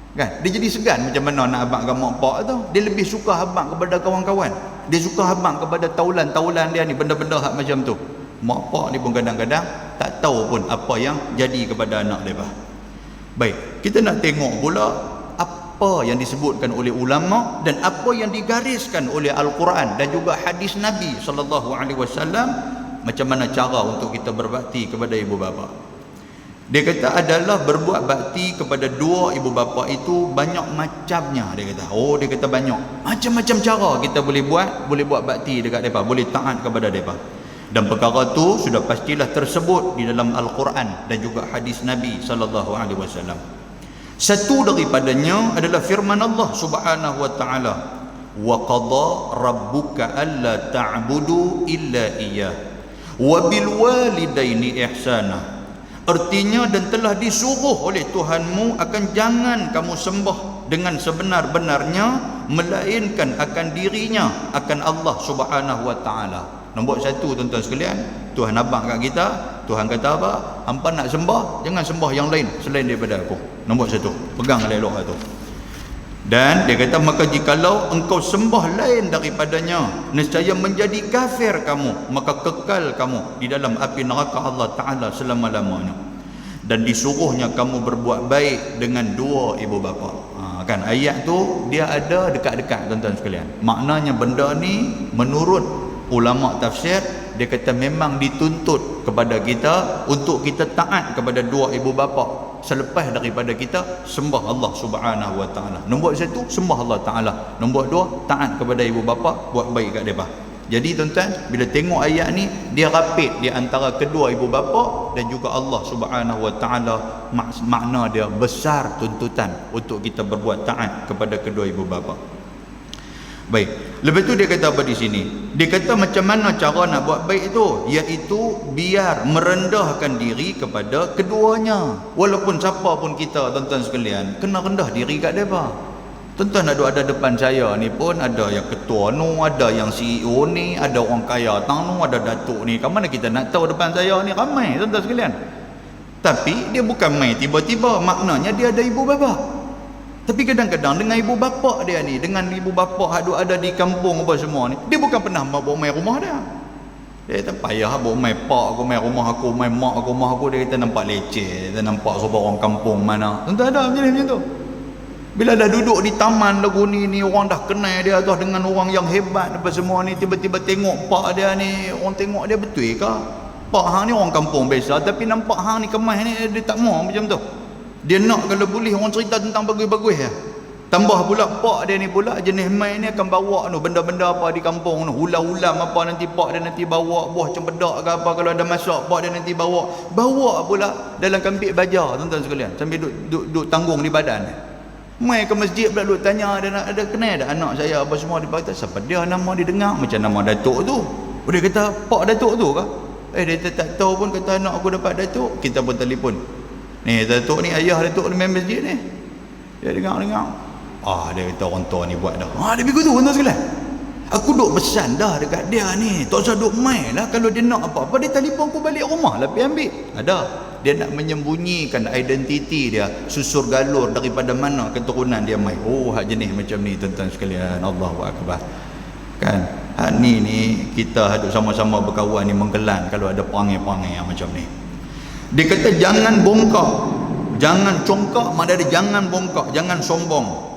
Kan dia jadi segan macam mana nak abang ke mak pak tu. Dia lebih suka abang kepada kawan-kawan, dia suka abang kepada taulan-taulan dia ni, benda-benda hak macam tu. Mak pak ni pun kadang-kadang tak tahu pun apa yang jadi kepada anak dia. Baik, kita nak tengok pula apa yang disebutkan oleh ulama dan apa yang digariskan oleh Al-Quran dan juga hadis Nabi SAW, macam mana cara untuk kita berbakti kepada ibu bapa. Dia kata adalah berbuat bakti kepada dua ibu bapa itu banyak macamnya. Dia kata banyak macam-macam cara kita boleh buat bakti dekat mereka, boleh taat kepada mereka. Dan perkara tu sudah pastilah tersebut di dalam Al-Quran dan juga hadis Nabi SAW. Satu daripadanya adalah firman Allah Subhanahu wa taala, wa qada rabbuka alla ta'budu illa iyyah wa bil walidaini ihsana. Artinya, dan telah disuruh oleh Tuhanmu akan jangan kamu sembah dengan sebenar-benarnya melainkan akan dirinya, akan Allah Subhanahu wa taala. Nombor satu tuan-tuan sekalian, Tuhan abang kat kita, Tuhan kata apa? Hampa nak sembah, jangan sembah yang lain selain daripada aku. Nombor satu, pegang elok tu. Dan dia kata, maka jikalau engkau sembah lain daripadanya, nescaya menjadi kafir kamu, maka kekal kamu di dalam api neraka Allah Ta'ala selama-lamanya. Dan disuruhnya kamu berbuat baik dengan dua ibu bapa. Kan ayat tu dia ada dekat-dekat tuan-tuan sekalian. Maknanya benda ni menurut ulama tafsir, dia kata memang dituntut kepada kita untuk kita taat kepada dua ibu bapa selepas daripada kita sembah Allah Subhanahu wa taala. Nombor satu, sembah Allah Taala. Nombor dua, taat kepada ibu bapa, buat baik kat depa. Jadi tuan-tuan, bila tengok ayat ni, dia rapid di antara kedua ibu bapa dan juga Allah Subhanahu wa taala. Makna dia besar tuntutan untuk kita berbuat taat kepada kedua ibu bapa. Baik, lepas tu dia kata apa di sini? Dia kata macam mana cara nak buat baik itu? Iaitu biar merendahkan diri kepada keduanya. Walaupun siapa pun kita tuan-tuan sekalian, kena rendah diri kat mereka. Tuan-tuan ada depan saya ni pun ada yang ketua nu, ada yang CEO ni, ada orang kaya tang nu, ada datuk ni. Kat mana kita nak tahu depan saya ni ramai tuan-tuan sekalian. Tapi dia bukan main tiba-tiba, maknanya dia ada ibu bapa. Tapi kadang-kadang dengan ibu bapa dia ni, dengan ibu bapa hak ada di kampung apa semua ni, dia bukan pernah bawa main rumah dia. Dia kata payah bawa main pak aku, main rumah aku, main mak aku, rumah aku. Dia kata nampak leceh, dia nampak sebab orang kampung mana. Tuan-tuan ada macam tu. Bila dah duduk di taman lagu ni orang dah kenal dia tu dengan orang yang hebat apa semua ni, tiba-tiba tengok pak dia ni, orang tengok dia betul ke? Pak hang ni orang kampung biasa, tapi nampak hang ni kemas ni dia tak mau macam tu. Dia nak kalau boleh orang cerita tentang bagus-bagus ya. Tambah pula pak dia ni pula jenis main ni akan bawa tu benda-benda apa di kampung tu, ulam-ulam apa nanti pak dia nanti bawa, buah cempedak ke apa kalau ada masak pak dia nanti bawa pula dalam kambik baja tuan-tuan sekalian, sambil duk tanggung di badan. Mai ke masjid pula duk tanya ada kenal dak anak saya apa semua, dia kata siapa dia, nama dia dengar macam nama datuk tu. Dia kata pak datuk tu ke? Dia tak tahu pun kata anak aku dapat Datuk. Kita pun telefon. Ni Datuk ni, ayah Datuk ni main masjid ni. Dia dengar-dengar. Dia kata orang tua ni buat dah. Dia begitu tuan sekalian. Aku duk pesan dah dekat dia ni, tak usah duk main lah. Kalau dia nak apa-apa, dia telefon aku balik rumah lah, pergi ambil. Ada. Dia nak menyembunyikan identiti dia, susur galur daripada mana keturunan dia main. Hak jenis macam ni tuan-tuan sekalian. Allahu Akbar. Kan? Hak ni kita duk sama-sama berkawan ni menggelan kalau ada perangai-perangai yang macam ni. Dia kata jangan bongkak. Jangan congkak, maknanya jangan bongkak, jangan sombong.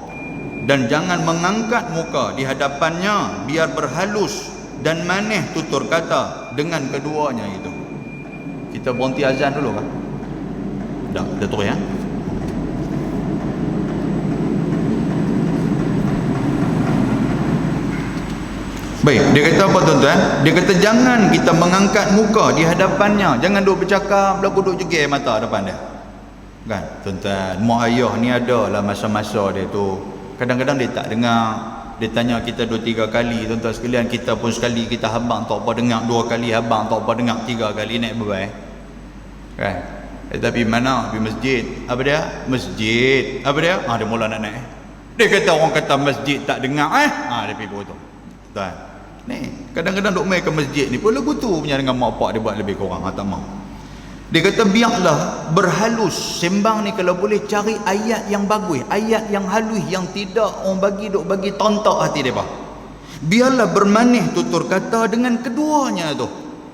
Dan jangan mengangkat muka di hadapannya, biar berhalus dan manis tutur kata dengan keduanya itu. Kita berhenti azan dulu kan? Dah terus ya. Baik, dia kata apa tuan-tuan? Dia kata jangan kita mengangkat muka di hadapannya. Jangan duk bercakap, lalu duk jegir mata depan dia. Kan? Tuan-tuan, mak ayah ni ada lah masa-masa dia tu. Kadang-kadang dia tak dengar. Dia tanya kita 2-3 kali, tuan-tuan sekalian. Kita pun sekali kita habang tak apa dengar, 2 kali habang tak apa dengar, 3 kali naik bebai. Kan? Tapi mana? Pergi masjid. Apa dia? Masjid. Apa dia? Dia mula nak naik. Dia kata orang kata masjid tak dengar. Dia pergi begitu. Tuan. Ni, kadang-kadang duk main ke masjid ni pun lagu tu punya dengan mak pak dia buat lebih kurang. Tak mau. Dia kata biarlah berhalus sembang ni, kalau boleh cari ayat yang bagus, ayat yang halus, yang tidak orang bagi tontok hati depa. Biarlah bermanis tutur kata dengan keduanya tu.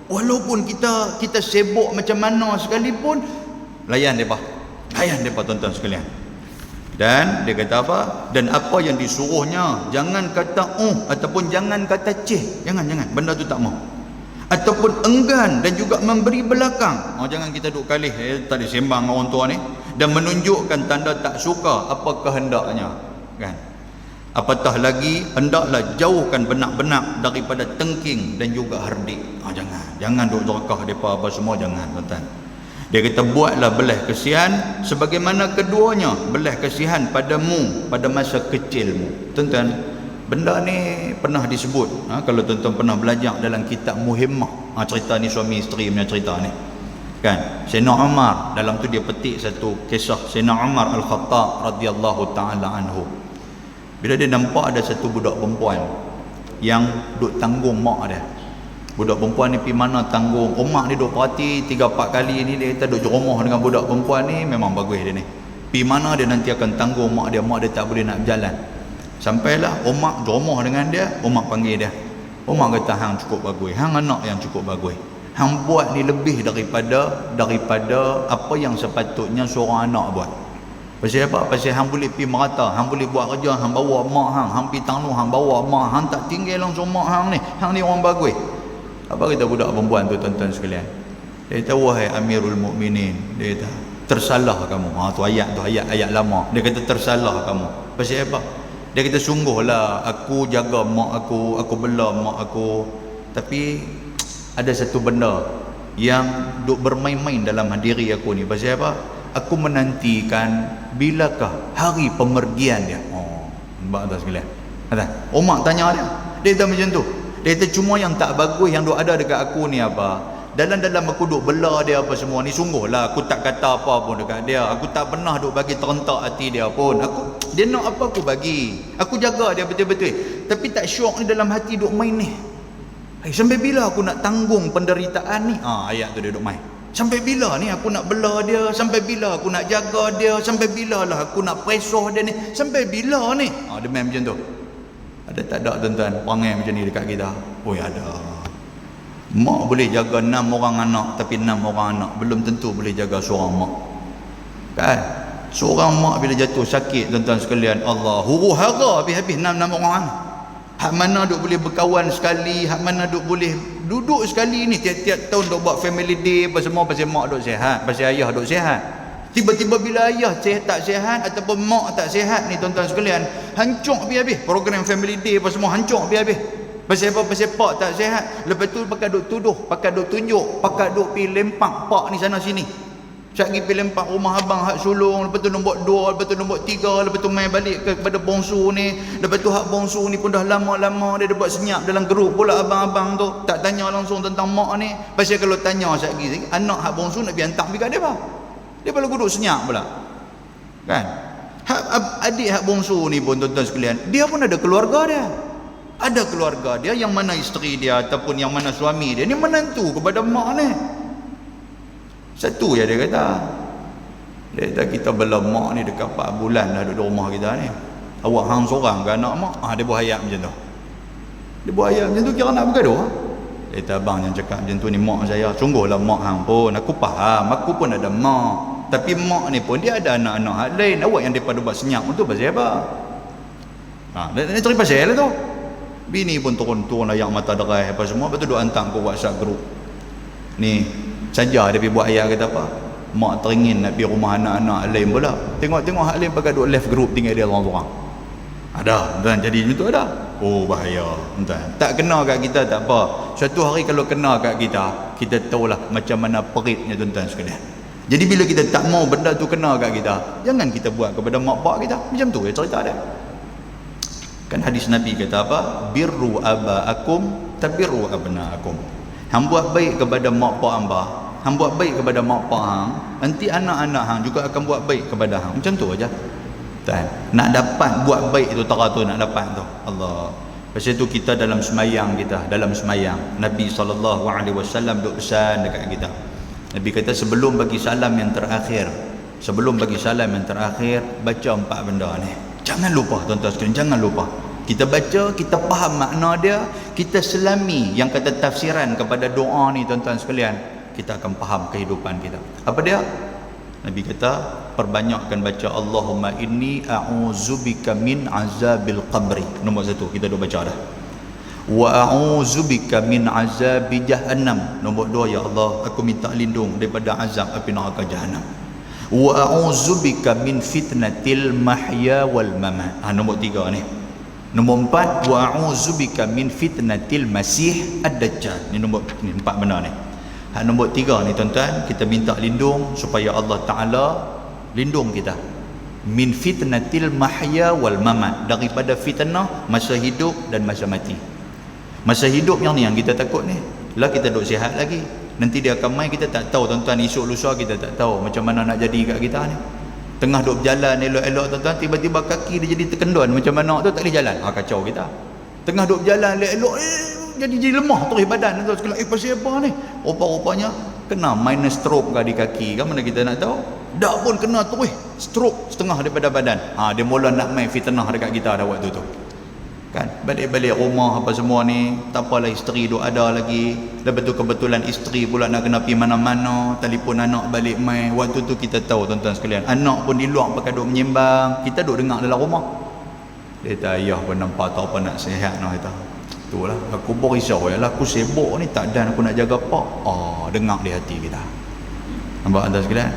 Walaupun kita sibuk macam mana sekalipun, layan depa. Layan depa tuan-tuan sekalian. Dan dia kata apa? Dan apa yang disuruhnya, jangan kata ataupun jangan kata cih. Jangan benda tu tak mau. Ataupun enggan dan juga memberi belakang. Jangan kita duk kalih tadi sembang orang tua ni dan menunjukkan tanda tak suka apa kehendaknya, kan? Apatah lagi hendaklah jauhkan benak-benak daripada tengking dan juga herdik. Jangan duk dorkah depa apa semua, jangan tuan-tuan. Dia kata buatlah belah kesian sebagaimana keduanya belah kesian padamu pada masa kecilmu. Tuan-tuan, benda ni pernah disebut, kalau tuan-tuan pernah belajar dalam kitab Muhimmah, cerita ni suami isteri punya cerita ni, kan? Sayyidina Umar dalam tu dia petik satu kisah Sayyidina Umar Al-Khattab radhiyallahu taala anhu. Bila dia nampak ada satu budak perempuan yang duk tanggung mak dia. Budak perempuan ni pergi mana tanggung, mak ni duk perhati 3-4 kali ni, dia kata duk jerumah dengan budak perempuan ni, memang bagus dia ni. Pergi mana dia nanti akan tanggung mak dia tak boleh nak berjalan. Sampailah Umar jerumah dengan dia, Umar panggil dia. Umar kata hang cukup bagus, hang anak yang cukup bagus. Hang buat ni lebih daripada apa yang sepatutnya seorang anak buat. Pasal apa? Pasal hang boleh pergi merata, hang boleh buat kerja, hang bawa mak hang pergi tangguh, hang bawa mak hang, tak tinggal langsung mak hang ni orang bagus. Apa kata budak perempuan tu tuan-tuan sekalian? Dia kata wahai Amirul Mukminin, dia kata tersalah kamu. Tu ayat lama. Dia kata tersalah kamu. Pasal apa? Dia kata sungguhlah aku jaga mak aku bela mak aku, tapi ada satu benda yang duk bermain-main dalam diri aku ni. Pasal apa? Aku menantikan bilakah hari pemergian dia. Nampak tak sekalian? Kata Umar tanya dia kata macam tu. Dia kata cuma yang tak bagus yang duk ada dekat aku ni apa? Dalam aku duk bela dia apa semua ni, sungguhlah aku tak kata apa pun dekat dia. Aku tak pernah duk bagi terentak hati dia pun. Dia nak apa aku bagi. Aku jaga dia betul-betul. Tapi tak syok ni dalam hati duk main ni. Sampai bila aku nak tanggung penderitaan ni? Ayat tu dia duk main. Sampai bila ni aku nak bela dia? Sampai bila aku nak jaga dia? Sampai bila lah aku nak presoh dia ni? Sampai bila ni? Dia main macam tu. Ada tak ada tuan-tuan perangai macam ni dekat kita? Ada. Mak boleh jaga 6 orang anak, tapi 6 orang anak belum tentu boleh jaga seorang mak, kan? Seorang mak bila jatuh sakit tuan-tuan sekalian, Allah huru hara habis-habis 6 orang. Hak mana duk boleh berkawan sekali, hak mana duk boleh duduk sekali ni, tiap-tiap tahun duk buat family day apa semua, pasal mak duk sihat, pasal ayah duk sihat. Tiba-tiba bila ayah tak sihat ataupun mak tak sihat ni tuan-tuan sekalian, hancur habis-habis program family day apa semua, hancur habis-habis. Pasal apa? Pasal pak tak sihat. Lepas tu pakai duk tuduh, pakai duk tunjuk, pakai duk pergi lempak pak ni sana sini. Sekali pergi lempak rumah abang hak sulung, lepas tu nombor 2, lepas tu nombor 3, lepas tu main balik kepada bongsu ni. Lepas tu hak bongsu ni pun dah lama-lama dia buat senyap dalam grup pula abang-abang tu. Tak tanya langsung tentang mak ni. Pasal kalau tanya sekali, anak hak bongsu nak pergi hantar pergi kat dia apa? Dia baru duduk senyap pula. Kan? Adik hak bongsu ni pun tuan-tuan sekalian, dia pun ada keluarga dia. Ada keluarga dia, yang mana isteri dia ataupun yang mana suami dia ni menantu kepada mak ni. Satu je dia kata, kita bela mak ni dekat 4 bulan dah duduk rumah kita ni. Awak hang seorang ke anak mak? Dia buat ayat macam tu. Dia buat ayat macam tu kira nak bergaduh. Dia kata, abang yang cakap macam tu ni mak saya. Sungguhlah mak hang pun, aku faham, aku pun ada mak. Tapi mak ni pun dia ada anak-anak hak lain. Awak yang daripada buat senyap tu pasal apa? Dia cari pasal lah tu. Bini pun turun-turun ayak mata derai apa semua. Lepas tu duk hantar ke WhatsApp group. Ni saja dia pergi buat ayat kata apa? Mak teringin nak pergi rumah anak-anak lain pula. Tengok-tengok hak lain pakai duk left group tinggal dia orang-orang. Ada, tuan jadi macam tu ada. Oh bahaya, tuan. Tak kena kat kita tak apa. Suatu hari kalau kena kat kita, kita tahulah macam mana peritnya tuan-tuan sekalian. Jadi bila kita tak mau benda tu kena kat kita, jangan kita buat kepada mak pak kita. Macam tu ya cerita dia. Kan hadis Nabi kata apa? Birru abaakum tabirru abnaakum. Hang buat baik kepada mak pak hamba, hang buat baik kepada mak pak hang, nanti anak-anak hang juga akan buat baik kepada hang. Macam tu aja. Nak dapat buat baik tu tara tu nak dapat tu. Allah. Pasal tu kita dalam semayang Nabi SAW duk pesan dekat kita. Nabi kata sebelum bagi salam yang terakhir, baca 4 benda ni. Jangan lupa tuan-tuan sekalian, jangan lupa. Kita baca, kita faham makna dia, kita selami yang kata tafsiran kepada doa ni tuan-tuan sekalian, kita akan faham kehidupan kita. Apa dia? Nabi kata, perbanyakkan baca Allahumma inni a'udzubika min azabil qabri. Nombor 1 kita dah baca dah. Wa a'udzubika min azabi jahannam. Nombor 2, ya Allah, aku minta lindung daripada azab api neraka jahannam. Wa a'udzubika min fitnatil mahya wal mamat. Nombor 3 ni. Nombor 4, wa a'udzubika min fitnatil masih ad-dajjal. Ni nombor ni 4 benda ni. Nombor 3 ni tuan-tuan, kita minta lindung supaya Allah Taala lindung kita min fitnatil mahya wal mamat, daripada fitnah masa hidup dan masa mati. Masa hidup yang ni yang kita takut ni. Lah kita duk sihat lagi. Nanti dia akan main, kita tak tahu tuan-tuan, esok lusa kita tak tahu macam mana nak jadi kat kita ni. Tengah duk berjalan elok-elok tuan-tuan, tiba-tiba kaki dia jadi terkendon macam mana tu, tak boleh jalan. Kacau kita. Tengah duk berjalan elok-elok jadi lemah terus badan tu. Sekali pasal apa ni? Rupa-rupanya kena minus stroke di kaki kan, mana kita nak tahu. Dak pun kena terus stroke setengah daripada badan. Dia mula nak main fitnah dekat kita dah waktu tu. Kan balik-balik rumah apa semua ni, tak apalah isteri duk ada lagi. Lepas tu kebetulan isteri pula nak kena pergi mana-mana, telefon anak balik main. Waktu tu kita tahu tuan-tuan sekalian, anak pun di luar pakai duk menyembang, kita duk dengar dalam rumah. Dia kata ayah pun nampak tak apa nak sihat noh kata. Itulah aku berisau yalah, aku sibuk ni tak dan aku nak jaga pak. Dengar di hati kita. Nampak tuan sekalian?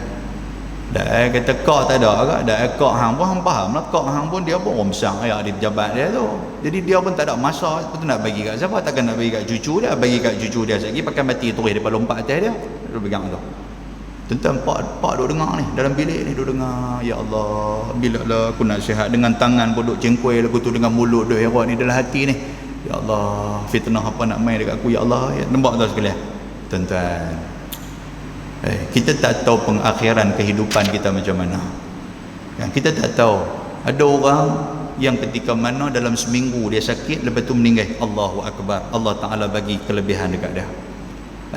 Dah kata kak tak ada agak, dah kak hang pun hang faham lah, kak hang pun dia pun orang besar ya di pejabat dia tu. Jadi dia pun tak ada masa betul nak bagi kat siapa, takkan nak bagi kat cucu dia, bagi kat cucu dia lagi pakai mati terus depa lompat atas dia. Dia pegang tu. Tentang pak duk dengar ni dalam bilik ni, duk dengar, ya Allah, bila lah aku nak sihat, dengan tangan pun duk cengkuih lagu tu, dengan mulut duk herat ni dalam hati ni. Ya Allah, fitnah apa nak main dekat aku, ya Allah. Ya, nampak tak sekalian? Tuan-tuan, kita tak tahu pengakhiran kehidupan kita macam mana. Kita tak tahu. Ada orang yang ketika mana dalam seminggu dia sakit, lepas tu meninggal. Allahu Akbar. Allah Ta'ala bagi kelebihan dekat dia.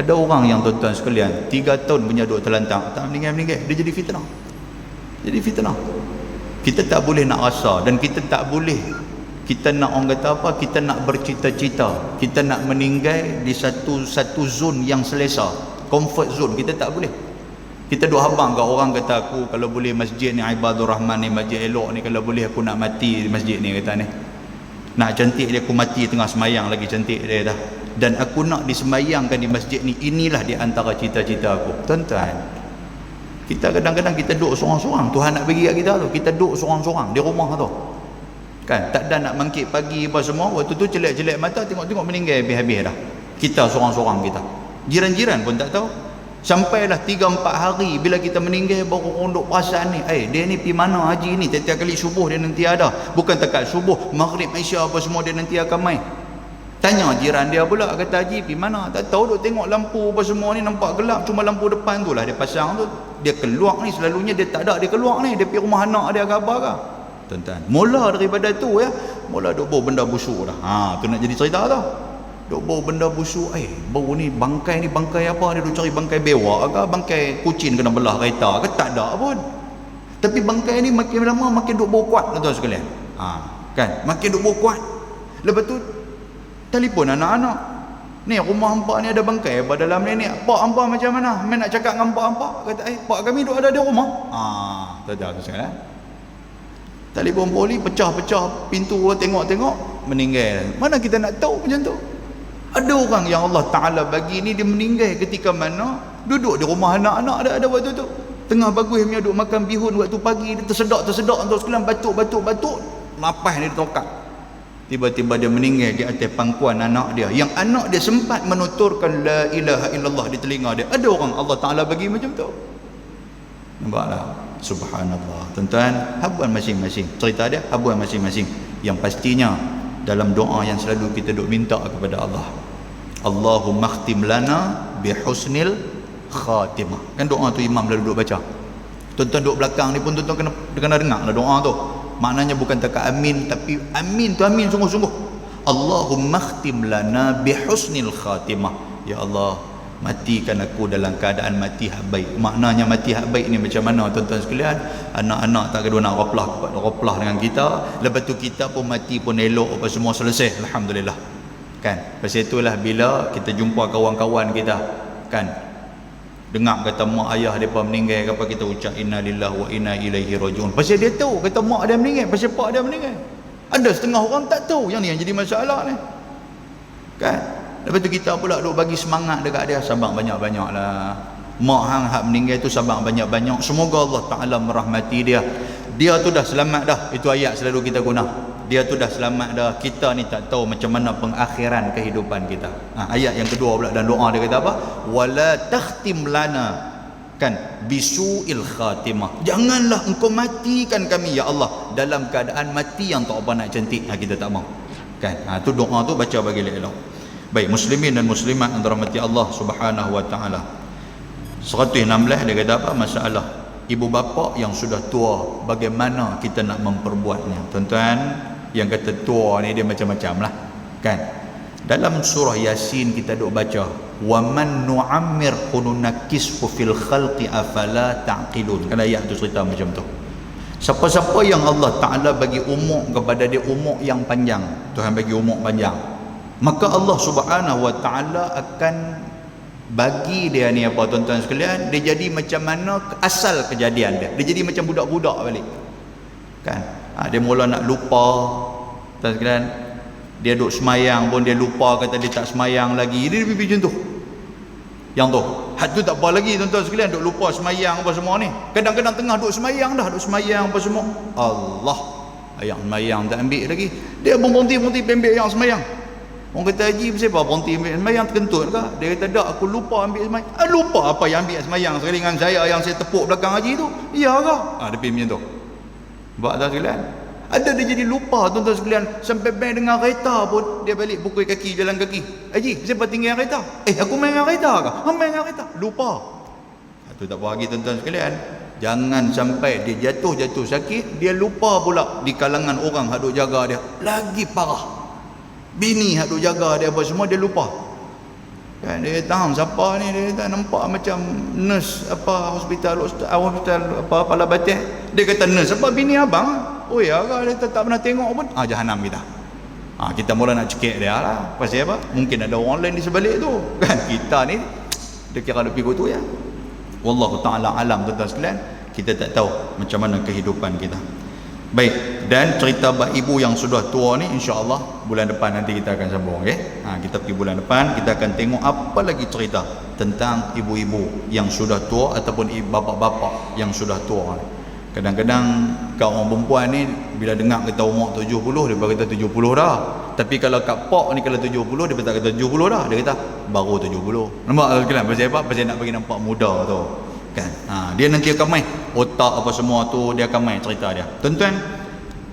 Ada orang yang tuan-tuan sekalian 3 tahun punya duk terlantang, tak meninggal-meninggal. Dia jadi fitnah. Jadi fitnah. Kita tak boleh nak rasa, dan kita tak boleh, kita nak orang kata apa, kita nak bercita-cita kita nak meninggal di satu zon yang selesa, comfort zone. Kita tak boleh. Kita duk habang kat orang kata aku kalau boleh masjid ni Ibadur Rahman ni, masjid elok ni, kalau boleh aku nak mati di masjid ni, kata ni. Nak cantik dia aku mati tengah semayang lagi cantik dia dah. Dan aku nak disemayangkan di masjid ni, inilah di antara cita-cita aku. Tuan-tuan, kita kadang-kadang kita duk sorang-sorang, Tuhan nak bagi kat kita tu, kita duk sorang-sorang di rumah tu. Kan tak ada nak bangkit pagi apa semua, waktu tu celak-celak mata tengok-tengok meninggal habis-habis dah. Kita sorang-sorang kita. Jiran-jiran pun tak tahu. Sampailah 3-4 hari bila kita meninggal baru orang duk perasan ni, dia ni pergi mana haji ni, tiap-tiap kali subuh dia nanti ada, bukan dekat subuh, maghrib, isya apa semua dia nanti akan mai. Tanya jiran dia pula, kata haji pergi mana, tak tahu, duk tengok lampu apa semua ni nampak gelap, cuma lampu depan tu lah dia pasang tu. Dia keluar ni selalunya dia tak ada, dia keluar ni dia pergi rumah anak dia ke apa ke. Tuan-tuan, mula daripada tu ya, mula duk bau benda busuk dah. Tu nak jadi cerita tu. Duk bau benda busuk, bau ni bangkai apa, dia duk cari bangkai bewak ke, bangkai kucing kena belah kereta ke, tak ada pun. Tapi bangkai ni makin lama makin duk bau kuat, tuan-tuan sekalian. Kan, makin duk bau kuat. Lepas tu telefon anak-anak, ni rumah hampa ni ada bangkai apa dalam ni, pak hampa macam mana, main nak cakap dengan hampa, kata pak kami duk ada di rumah. Tuan-tuan sekalian, telefon poli, pecah-pecah pintu, tengok-tengok, meninggal. Mana kita nak tahu macam tu? Ada orang yang Allah Ta'ala bagi ni, dia meninggal ketika mana duduk di rumah anak-anak ada waktu tu, tengah bagus punya duduk makan bihun waktu pagi, dia tersedak untuk sekalian batuk, lapas ni dia tokak. Tiba-tiba dia meninggal di atas pangkuan anak dia, yang anak dia sempat menuturkan la ilaha illallah di telinga dia. Ada orang Allah Ta'ala bagi macam tu. Nampaklah, subhanallah. Tuan-tuan, habuan masing-masing, cerita dia habuan masing-masing. Yang pastinya dalam doa yang selalu kita duk minta kepada Allah, Allahumma khtim lana bihusnil khatimah. Kan doa tu imam lalu duk baca. Tuan-tuan duk belakang ni pun tuan-tuan kena dengar lah doa tu. Maknanya bukan takat amin, tapi amin tu amin sungguh-sungguh. Allahumma khtim lana bihusnil khatimah. Ya Allah, matikan aku dalam keadaan mati hak baik. Maknanya mati hak baik ni macam mana tuan-tuan sekalian? Anak-anak tak kedua nak roplah dengan kita, lepas tu kita pun mati pun elok apa semua selesai, alhamdulillah. Kan, pasal itulah bila kita jumpa kawan-kawan kita, kan, dengar kata mak ayah depa meninggal, apa kita ucap inna lillahi wa inna ilaihi rajiun. Pasal dia tahu kata mak dia meninggal, pasal pak dia meninggal. Ada setengah orang tak tahu, yang ni yang jadi masalah ni. Kan? Lepas tu kita pula duk bagi semangat dekat dia, sabar banyak-banyak lah. Mak hang hak meninggal tu sabar banyak-banyak. Semoga Allah Ta'ala merahmati dia. Dia tu dah selamat dah. Itu ayat selalu kita guna. Dia tu dah selamat dah. Kita ni tak tahu macam mana pengakhiran kehidupan kita. Ayat yang kedua pula dan doa dia kata apa? Wala takhtim lana, kan, bisu'il khatimah. Janganlah engkau matikan kami ya Allah dalam keadaan mati yang tak apa nak cantik. Kita tak mau. Kan? Tu doa tu baca bagi elok. Baik, muslimin dan muslimat yang dirahmati Allah Subhanahu wa taala. 116 dia kata apa? Masalah ibu bapa yang sudah tua, bagaimana kita nak memperbuatnya. Tuan-tuan, yang kata tua ni dia macam-macam lah, kan. Dalam surah Yasin kita duk baca, wa man nu'ammir nunakkishu fil khalqi afala ta'qilun. Kan ayat tu cerita macam tu. Siapa-siapa yang Allah Ta'ala bagi umur kepada dia, umur yang panjang, Tuhan bagi umur panjang, maka Allah Subhanahu wa Ta'ala akan bagi dia ni apa tuan-tuan sekalian, dia jadi macam mana asal kejadian dia. Dia jadi macam budak-budak balik, kan. Dia mula nak lupa, tuan sekalian. Dia duk semayang pun dia lupa, kata dia tak semayang lagi. Dia macam tu. Yang tu had tu tak apa lagi tuan-tuan sekalian, duk lupa semayang apa semua ni. Kadang-kadang tengah duk semayang dah, duk semayang apa semua, Allah, yang semayang tak ambil lagi. Dia berhenti ambil yang semayang. Orang kata haji siapa berhenti ambil semayang, terkentut ke? Dia kata tak, aku lupa ambil semayang. Lupa apa yang ambil semayang sekali dengan saya yang saya tepuk belakang haji tu? Ya ke? Dia pergi macam tu. Buat tak sekalian? Ada dia jadi lupa tuan-tuan sekalian, sampai main dengan kereta pun dia balik pukul kaki, jalan kaki. Haji siapa tinggal kereta? Aku main dengan kereta ke? Main dengan kereta. Lupa. Itu tak apa lagi tuan-tuan sekalian. Jangan sampai dia jatuh sakit, dia lupa pula di kalangan orang hak duk jaga dia. Lagi parah. Bini hak duk jaga dia apa semua dia lupa. Kan dia tahu siapa ni, dia tak nampak macam nurse apa hospital apa Pala Batik. Dia kata nurse apa bini abang? Oh ya ke, dia tak pernah tengok pun. Jahanam kita. Kita mula nak cekik dia lah. Pasal apa? Mungkin ada orang lain di sebalik tu. Kan kita ni dia kira lebih tu ya. Wallahu ta'ala alam tuan-tuan sekalian. Kita tak tahu macam mana kehidupan kita. Baik, dan cerita bab ibu yang sudah tua ni insya-Allah bulan depan nanti kita akan sambung, okey. Kita pergi bulan depan, kita akan tengok apa lagi cerita tentang ibu-ibu yang sudah tua ataupun bapa-bapa yang sudah tua ni. Kadang-kadang kau orang perempuan ni bila dengar kita umur 70, dia kata 70 dah. Tapi kalau kat pak ni kalau 70, dia tak kata 70 dah. Dia kata baru 70. Nampak tak sekalian? Pasal apa? Pasal nak bagi nampak muda tu. Kan? Dia nanti akan main otak apa semua tu, dia akan main cerita dia. Tuan-tuan,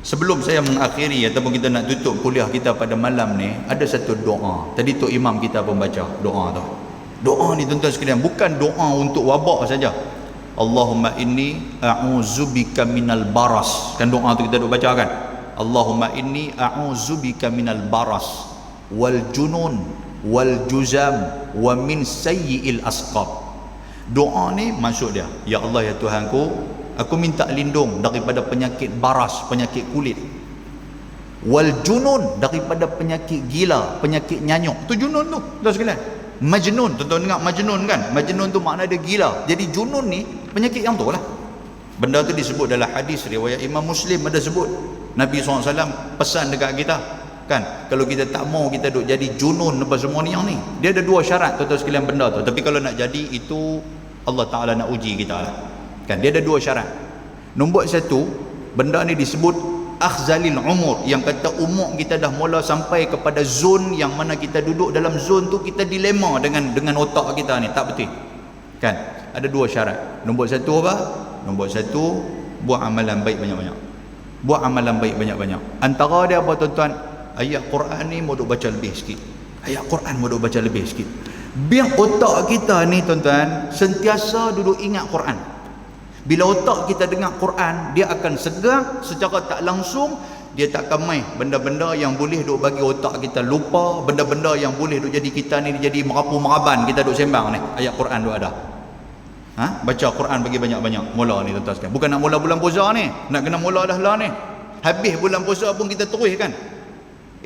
sebelum saya mengakhiri ataupun kita nak tutup kuliah kita pada malam ni, ada satu doa. Tadi Tok Imam kita pun baca doa tu. Doa ni tuan-tuan sekalian bukan doa untuk wabak saja. Allahumma inni a'udzubika minal baras. Kan doa tu kita duk baca kan? Allahumma inni a'udzubika minal baras wal junun wal juzam wa min sayyi'il asqab. Doa ni maksud dia, ya Allah ya Tuhanku, aku minta lindung daripada penyakit baras, penyakit kulit. Wal junun, daripada penyakit gila, penyakit nyanyuk. Tu junun tu, tuan sekalian. Majnun, tuan-tuan dengar majnun kan? Majnun tu makna dia gila. Jadi junun ni penyakit yang tu lah. Benda tu disebut dalam hadis riwayat Imam Muslim, ada sebut Nabi SAW pesan dekat kita kan, kalau kita tak mau kita duk jadi junun apa semua ni yang ni, dia ada dua syarat tuan-tuan sekalian benda tu. Tapi kalau nak jadi itu Allah Ta'ala nak uji kita lah kan. Dia ada dua syarat. Nombor satu, benda ni disebut akhzalil umur, yang kata umur kita dah mula sampai kepada zon yang mana kita duduk dalam zon tu kita dilema dengan otak kita ni, tak betul kan. Ada dua syarat. Nombor satu apa? Nombor satu, buat amalan baik banyak-banyak. Buat amalan baik banyak-banyak. Antara dia apa tuan-tuan? Ayat Quran ni mau duk baca lebih sikit. Ayat Quran mau duk baca lebih sikit. Biar otak kita ni tuan-tuan sentiasa duduk ingat Quran. Bila otak kita dengar Quran, dia akan segar secara tak langsung. Dia tak akan main benda-benda yang boleh duk bagi otak kita lupa, benda-benda yang boleh duk jadi kita ni jadi merapu-meraban, kita duk sembang ni. Ayat Quran duk ada. Baca Quran bagi banyak-banyak. Mula ni tuan-tuan sekalian. Bukan nak mula bulan puasa ni, nak kena mula dah lah ni. Habis bulan puasa pun kita terus kan.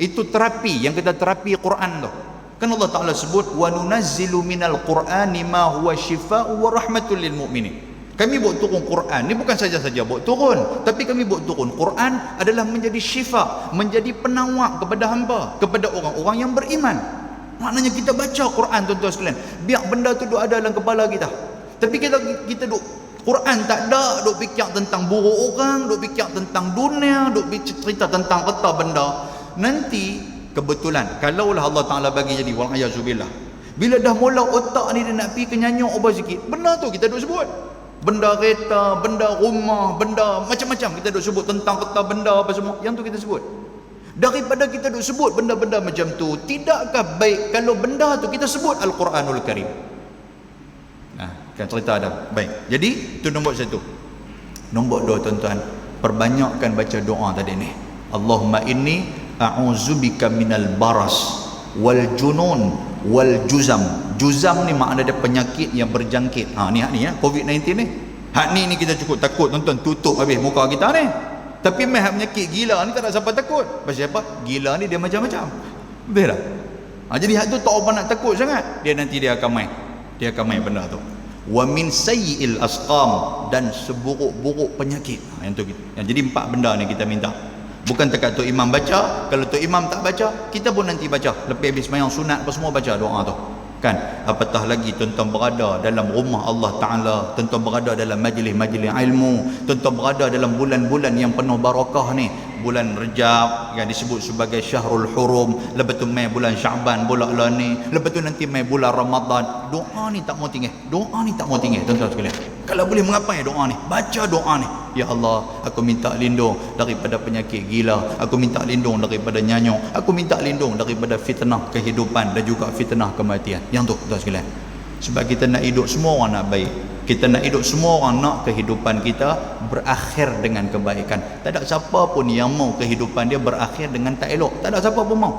Itu terapi, yang kita terapi Quran tu. Kan Allah Ta'ala sebut wa nunazzilu minal Qur'ani ma huwa shifaa'u wa rahmatul lil mu'minin. Kami buat turun Quran ni bukan saja-saja buat turun, tapi kami buat turun Quran adalah menjadi syifa, menjadi penawar kepada hamba, kepada orang-orang yang beriman. Maknanya kita baca Quran tuan-tuan sekalian, biar benda tu duk ada dalam kepala kita. Tapi kita duk Quran tak ada, duk fikir tentang buruk orang, duk fikir tentang dunia, duk cerita tentang peta benda. Nanti kebetulan kalaulah Allah Ta'ala bagi jadi wal-ayazubillah, bila dah mula otak ni dia nak pergi ke nyanyuk apa sikit, benda tu kita duk sebut. Benda kereta, benda rumah, benda macam-macam kita duk sebut tentang peta benda apa semua, yang tu kita sebut. Daripada kita duk sebut benda-benda macam tu, tidakkah baik kalau benda tu kita sebut Al-Quranul Karim? Kan cerita ada. Baik. Jadi itu nombor satu. Nombor dua tuan-tuan, perbanyakkan baca doa tadi ni. Allahumma inni a'udzubika minal baras wal junun wal juzam. Juzam ni makna dia penyakit yang berjangkit. Ni ya, COVID-19 ni. Hak ni kita cukup takut tuan-tuan, tutup habis muka kita ni. Tapi penyakit gila ni tak ada siapa takut. Pasal apa? Gila ni dia macam-macam. Betul tak? Jadi hak tu tak apa nak takut sangat. Dia nanti dia akan main. Dia akan main benda tu. Wa min sayyi'il asqam, dan seburuk-buruk penyakit. Yang tu jadi 4 benda ni kita minta. Bukan dekat Tok Imam baca, kalau Tok Imam tak baca, kita pun nanti baca. Lepas habis sembahyang sunat apa semua baca doa tu. Kan? Apatah lagi tuan-tuan berada dalam rumah Allah Ta'ala, tuan-tuan berada dalam majlis-majlis ilmu, tuan-tuan berada dalam bulan-bulan yang penuh barakah ni. Bulan Rejab yang disebut sebagai Syahrul Hurum, lepas tu mai bulan Syaban pula lah ni, lepas tu nanti mai bulan Ramadan. Doa ni tak mau tinggal. Doa ni tak mau tinggal tuan-tuan sekalian. Kalau boleh mengapai doa ni, baca doa ni. Ya Allah, aku minta lindung daripada penyakit gila, aku minta lindung daripada nyanyuk, aku minta lindung daripada fitnah kehidupan dan juga fitnah kematian. Yang tu tuan sekalian. Sebab kita nak hidup semua orang nak baik. Kita nak hidup semua orang nak kehidupan kita berakhir dengan kebaikan. Tak ada siapa pun yang mau kehidupan dia berakhir dengan tak elok. Tak ada siapa pun mau.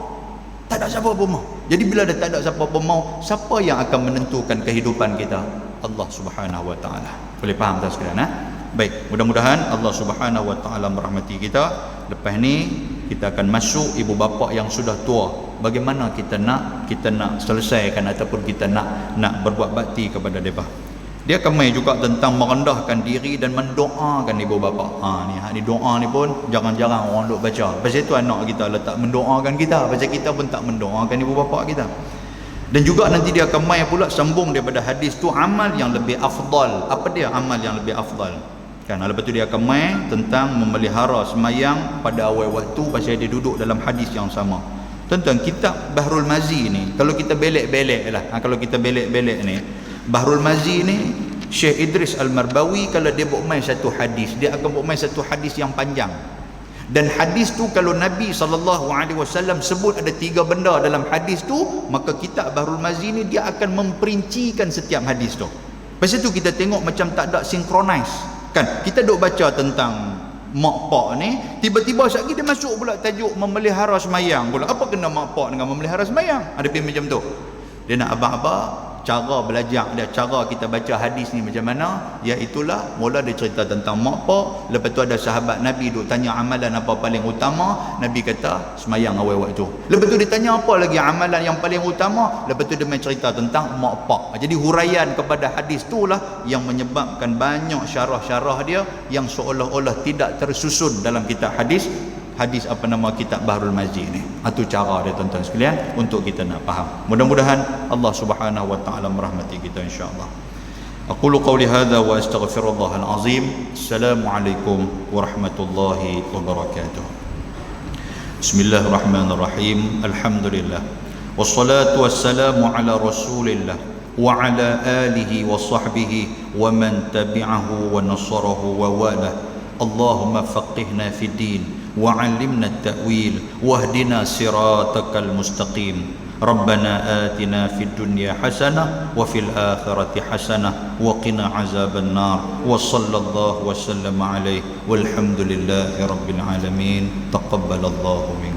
Tak ada siapa pun mau. Jadi bila dah tak ada siapa pun mau, siapa yang akan menentukan kehidupan kita? Allah Subhanahu Wa Ta'ala. Boleh faham tak sekalian? Baik, mudah-mudahan Allah Subhanahu Wa Ta'ala merahmati kita. Lepas ni kita akan masuk ibu bapa yang sudah tua. Bagaimana kita nak selesaikan ataupun kita nak berbuat bakti kepada mereka. Dia akan main juga tentang merendahkan diri dan mendoakan ibu bapa. Ni doa ni pun jarang-jarang orang duk baca. Pasal itu anak kita letak mendoakan kita, pasal kita pun tak mendoakan ibu bapa kita. Dan juga nanti dia akan main pula sambung daripada hadis tu amal yang lebih afdal. Apa dia amal yang lebih afdal? Kan lepas tu dia akan main tentang memelihara semayang pada awal waktu pasal dia duduk dalam hadis yang sama. Tuan-tuan, kitab Bahrul Mazi ni kalau kita belek-belek lah, kalau kita belek-belek ni Bahrul Mazi ni Syekh Idris Al-Marbawi kalau dia buat main satu hadis, dia akan buat main satu hadis yang panjang. Dan hadis tu kalau Nabi SAW sebut ada 3 benda dalam hadis tu, maka kitab Bahrul Mazi ni dia akan memperincikan setiap hadis tu. Pasal tu kita tengok macam tak ada synchronize. Kan kita duk baca tentang mak pak ni, tiba-tiba sekali dia masuk pula tajuk memelihara semayang pula. Apa kena mak pak dengan memelihara semayang? Ada pun macam tu. Dia nak abang-abang cara belajar dia, cara kita baca hadis ni macam mana, iaitulah mula dia cerita tentang mak pak, lepas tu ada sahabat Nabi duk tanya amalan apa paling utama, Nabi kata semayang awal waktu. Lepas tu dia tanya apa lagi amalan yang paling utama, lepas tu dia main cerita tentang mak pak. Jadi huraian kepada hadis tu lah yang menyebabkan banyak syarah-syarah dia yang seolah-olah tidak tersusun dalam kitab hadis apa nama kitab Bahrul Mazi ni. Itu cara dia tuan-tuan sekalian untuk kita nak faham. Mudah-mudahan Allah Subhanahu wa taala merahmati kita insya-Allah. Aqulu qawli hadza wa astaghfirullahal azim. Assalamualaikum warahmatullahi wabarakatuh. Bismillahirrahmanirrahim. Alhamdulillah. Wassalatu wassalamu ala Rasulillah wa ala alihi wa sahbihi wa man tabi'ahu wa nasarahu wa wala. Allahumma faqihna fid din وعلمنا التأويل واهدنا صراطك المستقيم ربنا آتنا في الدنيا حسنة وفي الآخرة حسنة وقنا عذاب النار وصلى الله وسلم عليه والحمد لله رب العالمين تقبل الله منكم.